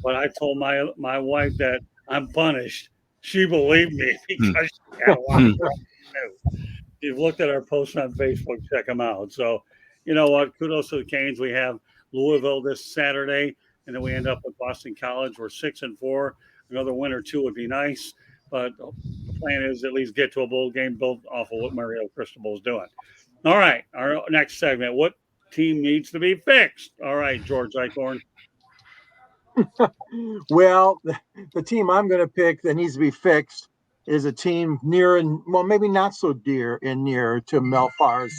when I told my wife that I'm punished, she believed me because she had a lot of work to do. You've looked at our posts on Facebook, check them out. So, you know what? Kudos to the Canes. We have Louisville this Saturday, and then we end up with Boston College. We're 6-4. Another win or 2 would be nice, but the plan is at least get to a bowl game built off of what Mario Cristobal is doing. All right, our next segment, what team needs to be fixed? All right, George Eichhorn. Well, the team I'm going to pick that needs to be fixed is a team near and, well, maybe not so dear and near to Mel Farr's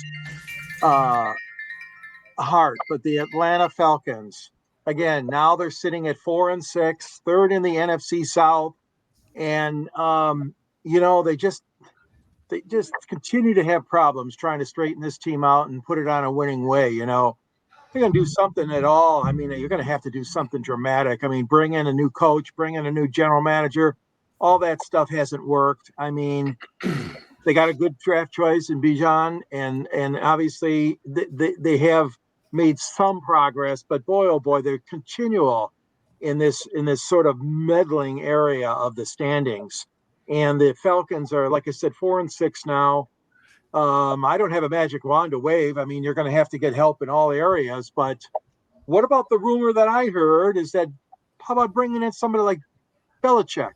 heart, but the Atlanta Falcons. Again, now they're sitting at 4-6, third in the NFC South, and they just continue to have problems trying to straighten this team out and put it on a winning way. If you're going to do something at all, I mean, you're going to have to do something dramatic. I mean, bring in a new coach, bring in a new general manager. All that stuff hasn't worked. I mean, they got a good draft choice in Bijan, and obviously they have made some progress, but boy, oh boy, they're continual in this sort of meddling area of the standings. And the Falcons are, like I said, 4-6 now. I don't have a magic wand to wave. I mean, you're going to have to get help in all areas. But what about the rumor that I heard is that how about bringing in somebody like Belichick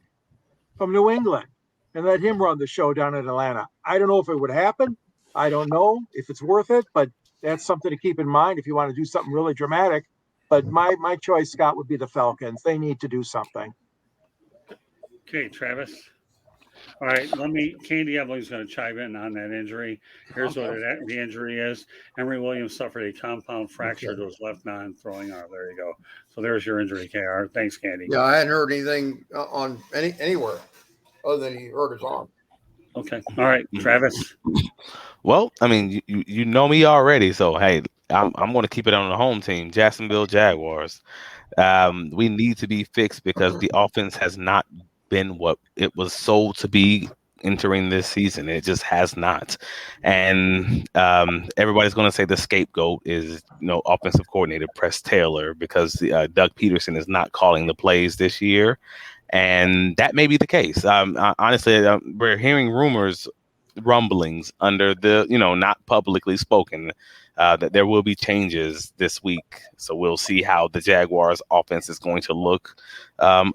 from New England and let him run the show down in Atlanta? I don't know if it would happen. I don't know if it's worth it, but that's something to keep in mind if you want to do something really dramatic. But my choice, Scott, would be the Falcons. They need to do something. Okay, Travis. All right, Candy Evelyn's going to chime in on that injury. Here's what the injury is. Emory Williams suffered a compound fracture to his left non-throwing arm. There you go. So there's your injury, KR. Thanks, Candy. Yeah, I hadn't heard anything on anywhere other than he hurt his arm. Okay. All right, Travis. Well, I mean, you know me already, so hey, I'm going to keep it on the home team, Jacksonville Jaguars. We need to be fixed because the offense has not been what it was sold to be entering this season. It just has not. And everybody's going to say the scapegoat is, offensive coordinator Press Taylor, because Doug Peterson is not calling the plays this year. And that may be the case. Honestly, we're hearing rumblings under the, not publicly spoken, that there will be changes this week. So we'll see how the Jaguars offense is going to look.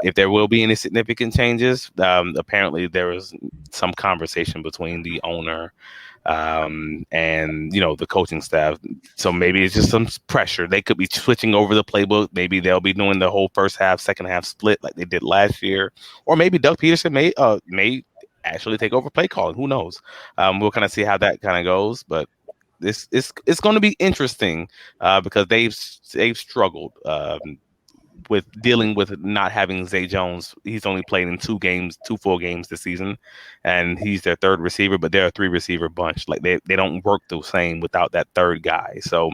If there will be any significant changes, apparently there was some conversation between the owner and, the coaching staff. So maybe it's just some pressure. They could be switching over the playbook. Maybe they'll be doing the whole first half, second half split like they did last year. Or maybe Doug Peterson may actually take over play calling. Who knows? We'll kind of see how that kind of goes. But it's going to be interesting because they've struggled with dealing with not having Zay Jones. He's only played in two full games this season, and he's their third receiver, but they're a 3-receiver bunch. Like they don't work the same without that third guy. So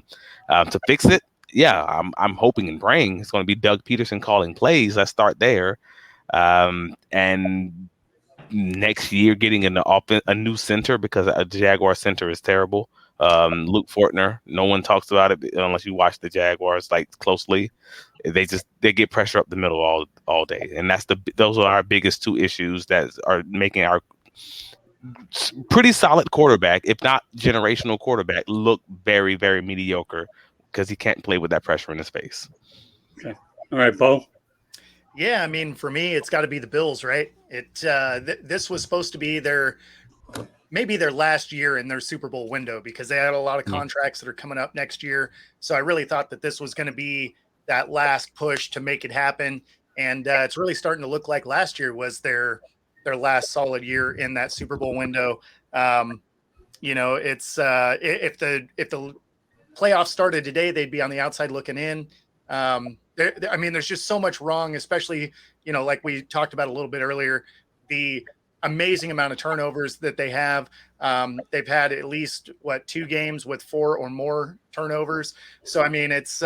to fix it, I'm hoping and praying it's going to be Doug Peterson calling plays. Let's start there. And next year getting a new center, because a Jaguar center is terrible. Luke Fortner, no one talks about it unless you watch the Jaguars closely. They get pressure up the middle all day, and those are our biggest two issues that are making our pretty solid quarterback, if not generational quarterback, look very, very mediocre because he can't play with that pressure in his face. Okay, all right, Bo. Yeah, I mean, for me, it's got to be the Bills, right? This was supposed to be maybe their last year in their Super Bowl window, because they had a lot of contracts that are coming up next year. So I really thought that this was going to be that last push to make it happen. And it's really starting to look like last year was their last solid year in that Super Bowl window. It's if the playoffs started today, they'd be on the outside looking in. There's just so much wrong, especially, like we talked about a little bit earlier, the amazing amount of turnovers that they have. They've had at least 2 games with 4 or more turnovers. So, it's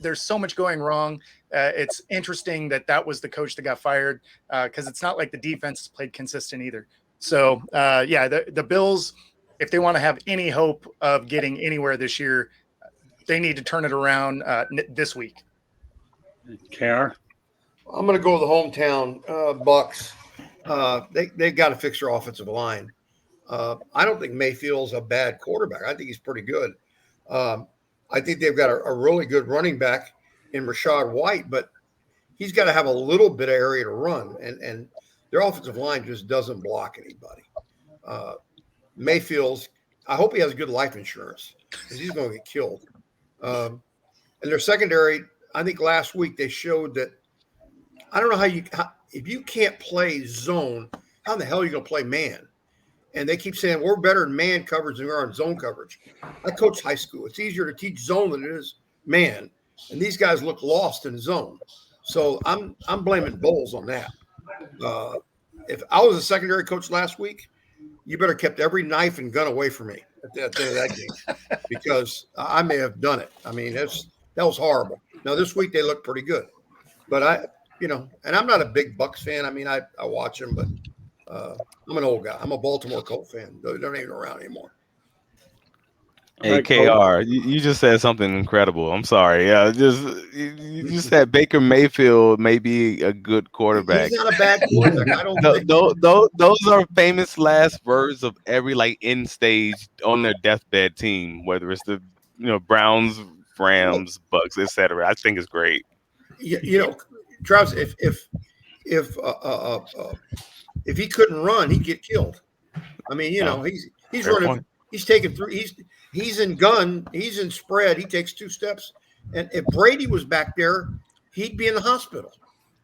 there's so much going wrong. It's interesting that was the coach that got fired, because it's not like the defense has played consistent either. So, the Bills, if they want to have any hope of getting anywhere this year, they need to turn it around this week. KR? I'm going to go with the hometown Bucks. They got to fix their offensive line. I don't think Mayfield's a bad quarterback. I think he's pretty good. I think they've got a really good running back in Rachaad White, but he's got to have a little bit of area to run, and their offensive line just doesn't block anybody. Mayfield's, I hope he has good life insurance, because he's going to get killed. And their secondary, I think last week they showed that, I don't know if you can't play zone, how in the hell are you going to play man? And they keep saying we're better in man coverage than we are in zone coverage. I coach high school. It's easier to teach zone than it is man. And these guys look lost in zone. So I'm blaming Bowles on that. If I was a secondary coach last week, you better kept every knife and gun away from me at the end of that game, because I may have done it. That was horrible. Now this week they look pretty good, but and I'm not a big Bucks fan. I watch them, but I'm an old guy. I'm a Baltimore Colt fan. They're not even around anymore. Hey, KR, you just said something incredible. I'm sorry. Yeah, you just said Baker Mayfield may be a good quarterback. He's not a bad quarterback. I don't think. Those are famous last words of every end stage on their deathbed team, whether it's the Browns, Rams, Bucks, etc. I think it's great. Travis, if he couldn't run, he'd get killed. He's running. Point. He's taking 3. He's in gun. He's in spread. He takes 2 steps. And if Brady was back there, he'd be in the hospital.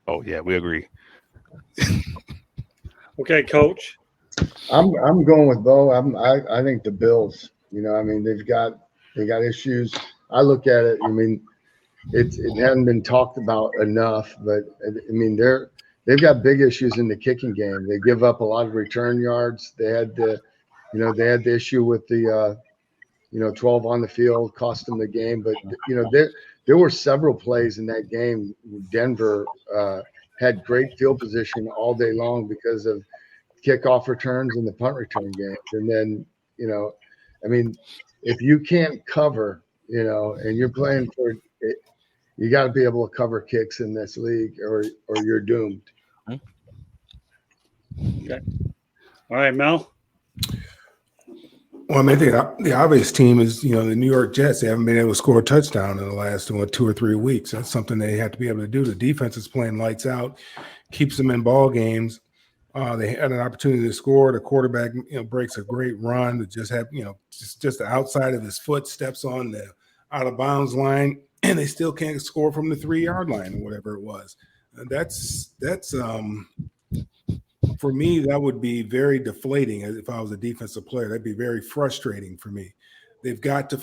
Oh yeah, we agree. Okay, Coach. I'm going with Bo. I think the Bills. They got issues. I look at it. It hasn't been talked about enough, but they've got big issues in the kicking game. They give up a lot of return yards. They had the issue with the 12 on the field, cost them the game. But, there were several plays in that game. Denver had great field position all day long because of kickoff returns and the punt return games. And then, if you can't cover, and you're playing for it, you got to be able to cover kicks in this league or you're doomed. Okay. All right, Mel. Well, I think the obvious team is, the New York Jets. They haven't been able to score a touchdown in the last 2 or 3 weeks. That's something they have to be able to do. The defense is playing lights out, keeps them in ball games. They had an opportunity to score. The quarterback, breaks a great run that just had, just the outside of his foot steps on the out of bounds line, and they still can't score from the 3-yard line or whatever it was. And that's for me, that would be very deflating if I was a defensive player. That'd be very frustrating for me. They've got to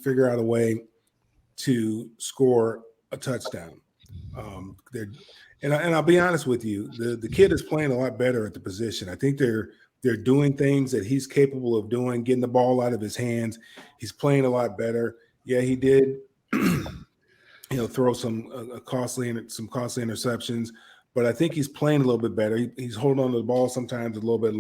figure out a way to score a touchdown. And I'll be honest with you, the kid is playing a lot better at the position. I think they're doing things that he's capable of doing, getting the ball out of his hands. He's playing a lot better. Yeah, he did, throw some costly interceptions, but I think he's playing a little bit better. He's holding on to the ball sometimes a little bit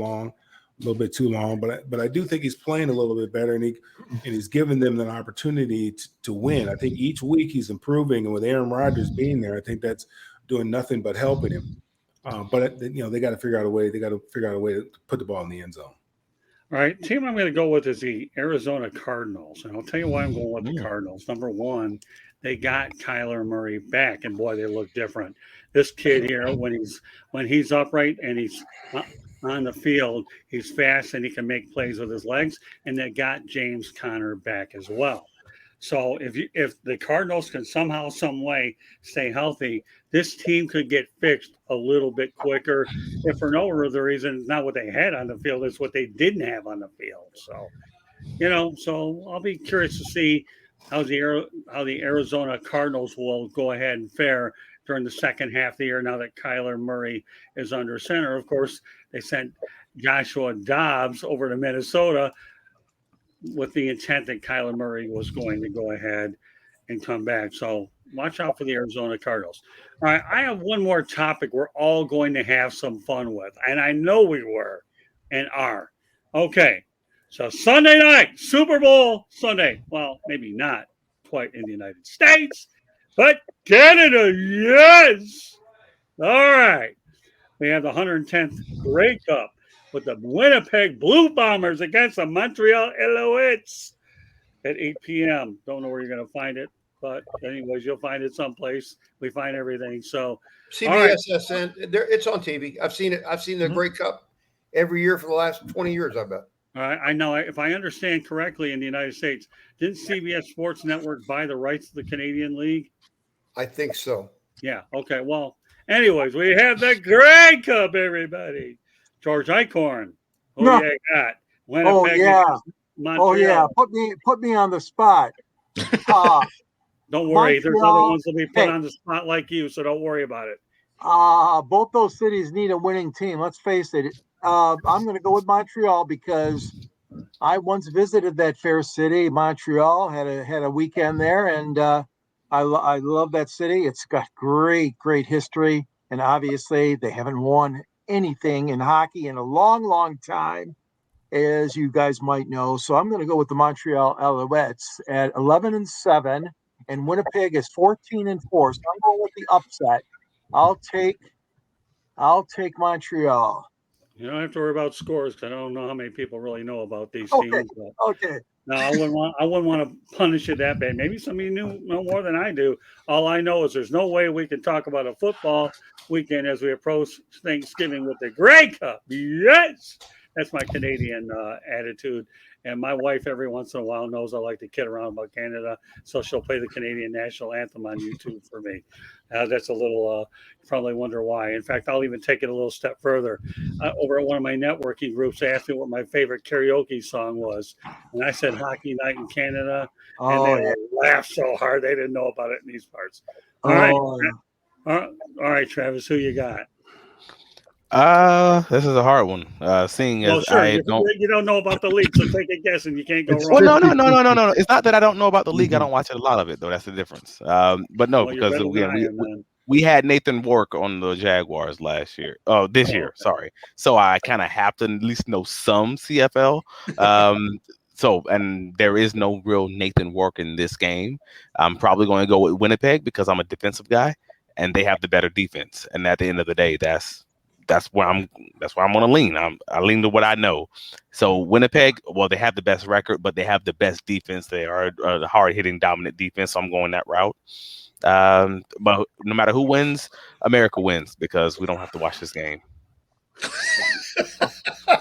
too long, but I do think he's playing a little bit better, and he's giving them an opportunity to win. I think each week he's improving, and with Aaron Rodgers being there, I think that's doing nothing but helping him. But they got to figure out a way. They got to figure out a way to put the ball in the end zone. All right, team I'm going to go with is the Arizona Cardinals, and I'll tell you why I'm going with the Cardinals. Number one, they got Kyler Murray back, and boy, they look different. This kid here, when he's upright and he's on the field, he's fast and he can make plays with his legs, and they got James Conner back as well. So if the Cardinals can somehow, some way stay healthy, this team could get fixed a little bit quicker. If for no other reason, not what they had on the field, it's what they didn't have on the field. So, so I'll be curious to see how the Arizona Cardinals will go ahead and fare during the second half of the year now that Kyler Murray is under center. Of course, they sent Joshua Dobbs over to Minnesota with the intent that Kyler Murray was going to go ahead and come back. So watch out for the Arizona Cardinals. All right, I have one more topic we're all going to have some fun with, and I know we were and are. Okay, so Sunday night, Super Bowl Sunday. Well, maybe not quite in the United States, but Canada, yes. All right, we have the 110th Grey Cup with the Winnipeg Blue Bombers against the Montrallaouettes at 8 p.m. Don't know where you're going to find it, but anyways, you'll find it someplace. We find everything. So CBSSN, it's on TV. I've seen it. I've seen the Grey Cup every year for the last 20 years, I bet. All right, I know. If I understand correctly, in the United States, didn't CBS Sports Network buy the rights to the Canadian League? I think so. Yeah. Okay. Well, anyways, we have the Grey Cup, everybody. George Eichhorn. Who you got? Winnipeg, Montreal. Oh yeah. Put me on the spot. Don't worry. Montreal, there's other ones that we put on the spot like you, so don't worry about it. Both those cities need a winning team. Let's face it. I'm going to go with Montreal because I once visited that fair city, Montreal. Had a weekend there, and I love that city. It's got great history, and obviously they haven't won anything in hockey in a long time, as you guys might know. So I'm going to go with the Montreal Alouettes at 11-7, and Winnipeg is 14-4. So I'm going with the upset. I'll take Montreal. You don't have to worry about scores because I don't know how many people really know about these teams. Okay. No, I wouldn't want to punish it that bad. Maybe some of you know more than I do. All I know is there's no way we can talk about a football weekend as we approach Thanksgiving with the Grey Cup. Yes, that's my Canadian attitude. And my wife, every once in a while, knows I like to kid around about Canada, so she'll play the Canadian national anthem on YouTube for me. That's a little, you probably wonder why. In fact, I'll even take it a little step further. Over at one of my networking groups, they asked me what my favorite karaoke song was. And I said Hockey Night in Canada. And they laughed so hard they didn't know about it in these parts. All right, Travis, who you got? This is a hard one. Seeing Well, as sure. I don't. You don't know about the league, so take a guess, and you can't go It's wrong. Well, no. 50-50. It's not that I don't know about the league. I Mhm. don't watch it a lot of it though. That's the difference. But no, Well, you're because better than again, I am, then. we had Nathan Wark on the Jaguars last year. Oh, this year. okay. Sorry. So I kind of have to at least know some CFL. So, and there is no real Nathan Wark in this game. I'm probably going to go with Winnipeg because I'm a defensive guy, and they have the better defense. And at the end of the day, that's where I'm going to lean. I lean to what I know. So Winnipeg, well, they have the best record, but they have the best defense. They are the hard hitting, dominant defense. So I'm going that route. But no matter who wins, America wins because we don't have to watch this game.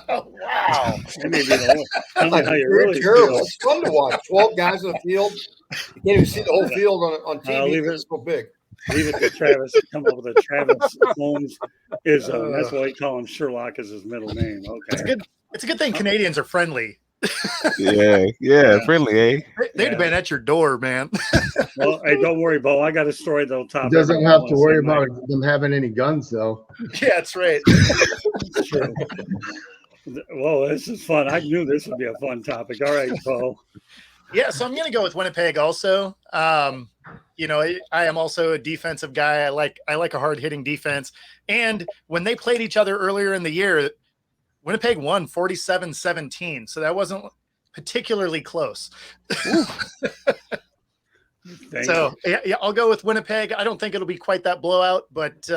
Wow. That may be the one. Tell me how you Very really terrible. feel. It's fun to watch. 12 guys on the field. You can't even see the whole field on TV. leave it. It's so big. Leave it to Travis. Come up with a Travis Holmes Izzo. That's why we call him Sherlock is his middle name. Okay. It's a good thing Canadians are friendly. Yeah, friendly, eh? They'd have been at your door, man. Well, hey, don't worry, Bo. I got a story that'll He top. doesn't everything have to else. worry I might- about them having any guns, though. Yeah, that's right. True. Whoa, this is fun. I knew this would be a fun topic. All right, Bo. Yeah, so I'm going to go with Winnipeg also. You know, I am also a defensive guy. I like a hard-hitting defense. And when they played each other earlier in the year, Winnipeg won 47-17. So that wasn't particularly close. So yeah, I'll go with Winnipeg. I don't think it'll be quite that blowout, but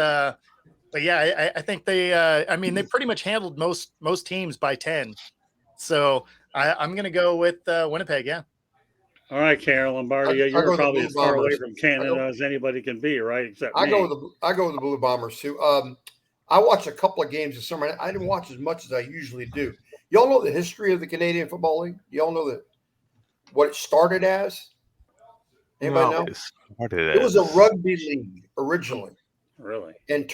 yeah, I think they. I mean, they pretty much handled most teams by 10. So I'm going to go with Winnipeg. Yeah. All right, Carol Lombardi. I go You're with the probably Blue as far away Bombers. from Canada as anybody can be, right? Except I me. go with the Blue Bombers too. I watched a couple of games this summer. I didn't watch as much as I usually do. Y'all know the history of the Canadian Football League? Y'all know what it started as? Anybody know? It was a rugby league originally, Really? and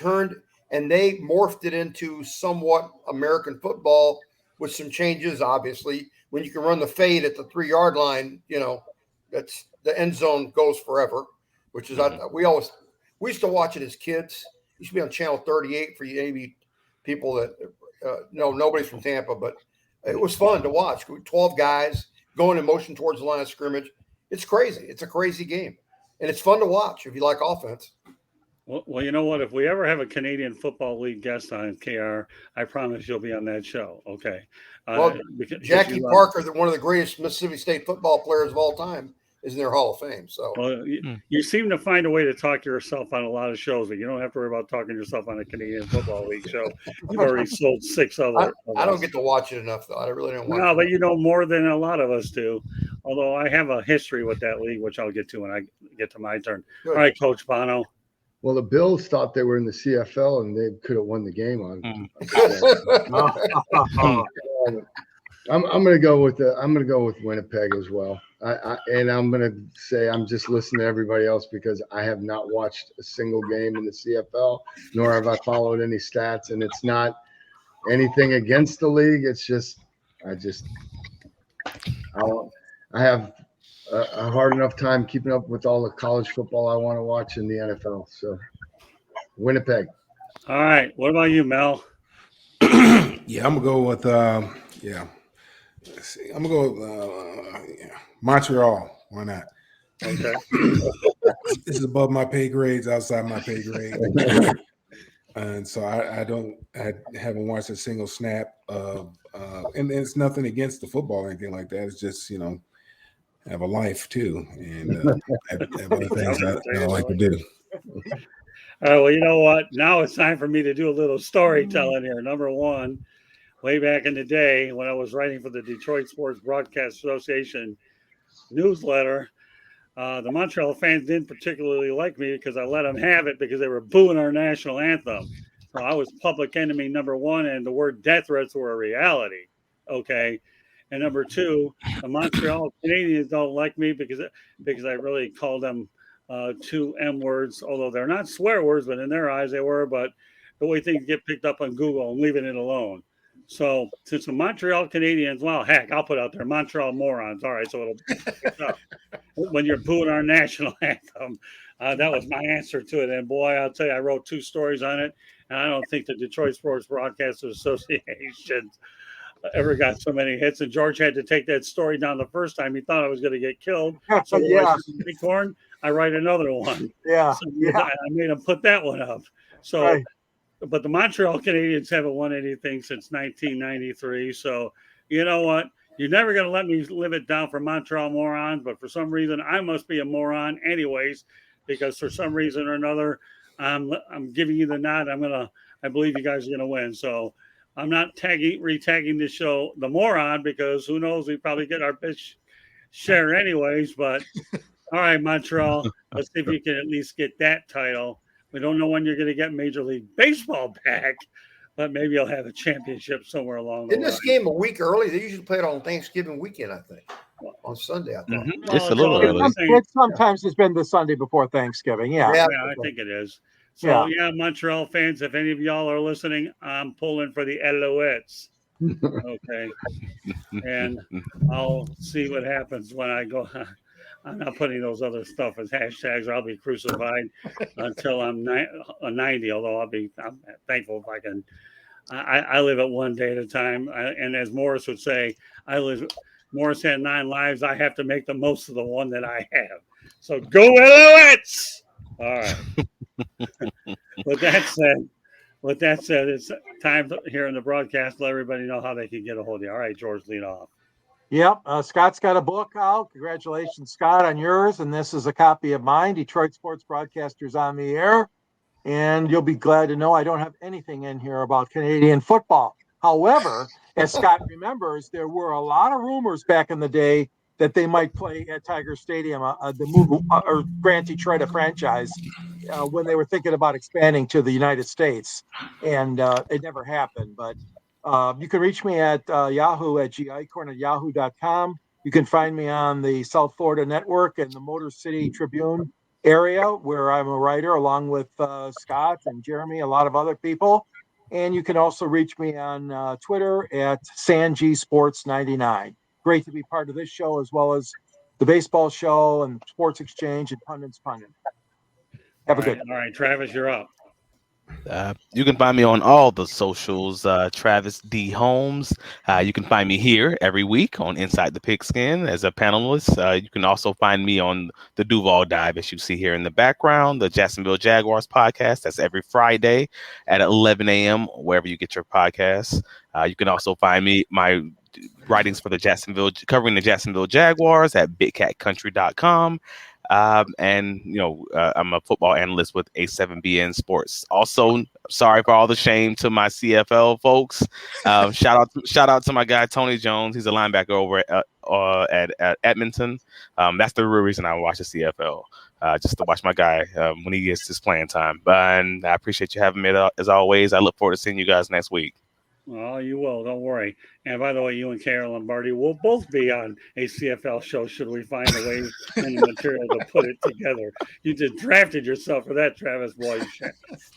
they morphed it into somewhat American football with some changes. Obviously, when you can run the fade at the 3-yard line, you know that's the end zone goes forever. Which is we used to watch it as kids. It used to be on channel 38 for you maybe people that no, nobody's from Tampa, but it was fun to watch. 12 guys going in motion towards the line of scrimmage. It's crazy. It's a crazy game, and it's fun to watch if you like offense. Well, you know what? If we ever have a Canadian Football League guest on KR, I promise you'll be on that show. Okay. Well, because Jackie Parker, one of the greatest Mississippi State football players of all time, is in their Hall of Fame. So, well, you seem to find a way to talk yourself on a lot of shows, but you don't have to worry about talking yourself on a Canadian Football League show. You've already sold 6 other. I don't get to watch it enough, though. I really don't watch it. No, but you know more than a lot of us do. Although I have a history with that league, which I'll get to when I get to my turn. Good. All right, Coach Bono. Well, the Bills thought they were in the CFL and they could have won the game on. I'm going to go with Winnipeg as well. And I'm going to say I'm just listening to everybody else because I have not watched a single game in the CFL, nor have I followed any stats. And it's not anything against the league. It's just I have a hard enough time keeping up with all the college football I want to watch in the NFL. So Winnipeg. All right. What about you, Mel? Yeah, I'm gonna go with Let's see. I'm gonna go with Montreal. Why not? Okay. This is above my pay grades, outside my pay grade. And so I haven't watched a single snap of and it's nothing against the football or anything like that. It's just, you know, I have a life too, and have other things that I like to do. All right. Well, you know what? Now it's time for me to do a little storytelling here. Number one, way back in the day when I was writing for the Detroit Sports Broadcast Association newsletter, the Montreal fans didn't particularly like me because I let them have it because they were booing our national anthem. So I was public enemy number one, and the word death threats were a reality. Okay. And number two, the Montreal Canadiens don't like me because I really called them 2 M words, although they're not swear words, but in their eyes they were. But the way things get picked up on Google, I'm leaving it alone. So since the Montreal Canadiens, well, heck, I'll put out there Montreal morons. All right, so it'll pick up when you're booing our national anthem. That was my answer to it. And boy, I'll tell you, I wrote 2 stories on it. And I don't think the Detroit Sports Broadcasters Association ever got so many hits. And George had to take that story down the first time. He thought I was going to get killed. So Yeah. Bighorn, I write another one. Yeah. So Yeah. I made him put that one up. So, Right. but the Montreal Canadiens haven't won anything since 1993. So, you know what? You're never going to let me live it down for Montreal morons, but for some reason, I must be a moron anyways, because for some reason or another, I'm giving you the nod. I believe you guys are going to win. So I'm not retagging the show the moron, because who knows, we probably get our bitch share anyways. But all right, Montreal, let's see if you can at least get that title. We don't know when you're going to get Major League Baseball back, but maybe you'll have a championship somewhere along the Isn't line. this game a week early? They usually play it on Thanksgiving weekend, I think. On Sunday, I thought. Mm-hmm. It's a little early. Sometimes it's been the Sunday before Thanksgiving. Yeah. Yeah. Yeah, I think it is. So, yeah, Montreal fans, if any of y'all are listening, I'm pulling for the Alouettes. Okay. And I'll see what happens when I go. I'm not putting those other stuff as hashtags, or I'll be crucified until I'm 90, although I'm thankful if I can. I live it one day at a time. And as Morris would say, Morris had 9 lives. I have to make the most of the one that I have. So go Alouettes! All right. With that said, it's time here in the broadcast to let everybody know how they can get a hold of you. All right, George, lead off. Yep. Scott's got a book out. Congratulations, Scott, on yours. And this is a copy of mine, Detroit Sports Broadcasters on the Air. And you'll be glad to know I don't have anything in here about Canadian football. However, as Scott remembers, there were a lot of rumors back in the day that they might play at Tiger Stadium, the move or grant Detroit a franchise when they were thinking about expanding to the United States. And it never happened. But you can reach me at Yahoo at gicorn@yahoo.com. You can find me on the South Florida Network and the Motor City Tribune area, where I'm a writer along with Scott and Jeremy, a lot of other people. And you can also reach me on Twitter at SanGSports99. Great to be part of this show, as well as the baseball show and Sports Exchange and Pundits Pundit. Have a good one. All right, Travis, you're up. You can find me on all the socials, Travis D. Holmes. You can find me here every week on Inside the Pigskin as a panelist. You can also find me on the Duval Dive, as you see here in the background, the Jacksonville Jaguars podcast. That's every Friday at 11 a.m., wherever you get your podcasts. You can also find my writings for covering the Jacksonville Jaguars at bigcatcountry.com. And I'm a football analyst with A7BN Sports. Also, sorry for all the shame to my CFL folks. Shout out to my guy Tony Jones. He's a linebacker over at Edmonton. That's the real reason I watch the CFL, just to watch my guy when he gets his playing time. And I appreciate you having me as always. I look forward to seeing you guys next week. Well, you will. Don't worry. And by the way, you and Carol Lombardi will both be on a CFL show should we find a way and the material to put it together. You just drafted yourself for that, Travis Boy.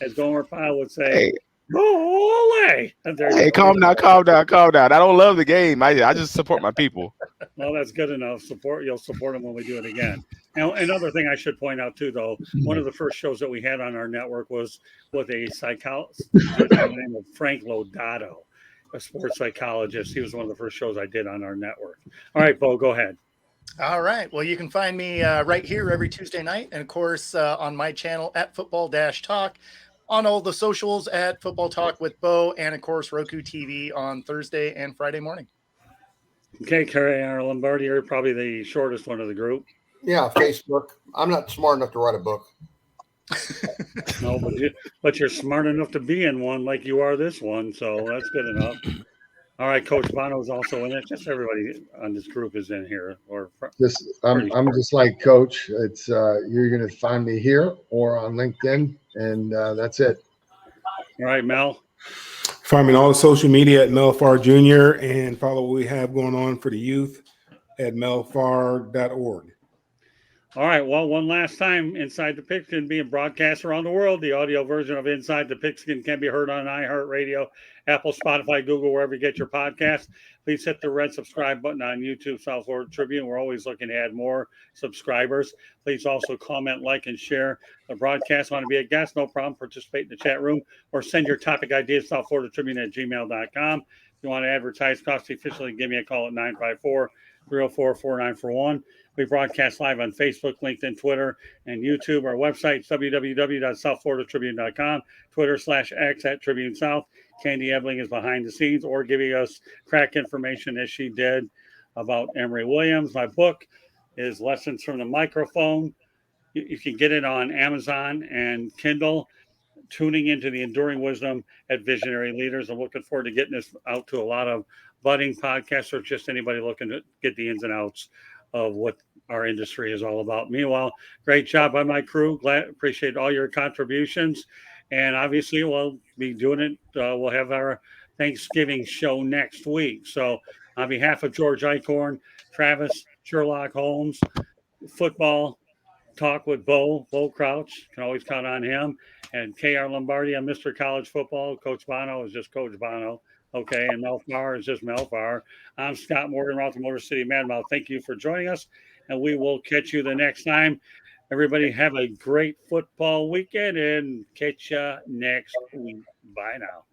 As Gomer Pyle would say, hey, go away. Hey, calm down. I don't love the game. I just support my people. Well, that's good enough. You'll support them when we do it again. Now, another thing I should point out too, though, one of the first shows that we had on our network was with a psychologist by the name of Frank Lodato, a sports psychologist. He was one of the first shows I did on our network. All right, Bo, go ahead. All right. Well, you can find me right here every Tuesday night, and of course on my channel at Football-Talk, on all the socials at Football Talk with Bo, and of course Roku TV on Thursday and Friday morning. Okay, Carrie Lombardi, you're probably the shortest one of the group. Yeah, Facebook. I'm not smart enough to write a book. No, but you're smart enough to be in one like you are this one, so that's good enough. All right, Coach Bono's also in it. Just everybody on this group is in here. I'm just like Coach. It's you're going to find me here or on LinkedIn, and that's it. All right, Mel. Find me on all the social media at Mel Farr Jr. and follow what we have going on for the youth at melfarr.org. All right. Well, one last time, Inside the Pigskin being broadcast around the world. The audio version of Inside the Pigskin can be heard on iHeartRadio, Apple, Spotify, Google, wherever you get your podcasts. Please hit the red subscribe button on YouTube, South Florida Tribune. We're always looking to add more subscribers. Please also comment, like, and share the broadcast. Want to be a guest? No problem. Participate in the chat room or send your topic ideas to southfloridatribune@gmail.com. If you want to advertise cost efficiently, give me a call at 954-304-4941. We broadcast live on Facebook, LinkedIn, Twitter, and YouTube. Our website is www.southfloridatribune.com, Twitter/X @Tribune South. Candy Ebling is behind the scenes or giving us crack information as she did about Emory Williams. My book is Lessons from the Microphone. You can get it on Amazon and Kindle. Tuning into the enduring wisdom at visionary leaders. I'm looking forward to getting this out to a lot of budding podcasts or just anybody looking to get the ins and outs of what our industry is all about. Meanwhile, great job by my crew. Appreciate all your contributions. And obviously, we'll be doing it. We'll have our Thanksgiving show next week. So on behalf of George Eichhorn, Travis, Sherlock Holmes, Football Talk with Bo Crouch, can always count on him, and KR Lombardi on Mr. College Football. Coach Bono is just Coach Bono. Okay, and Mel Farr is just Mel Farr. I'm Scott Morgan, Route to Motor City Madmouth. Thank you for joining us, and we will catch you the next time. Everybody have a great football weekend, and catch you next week. Bye now.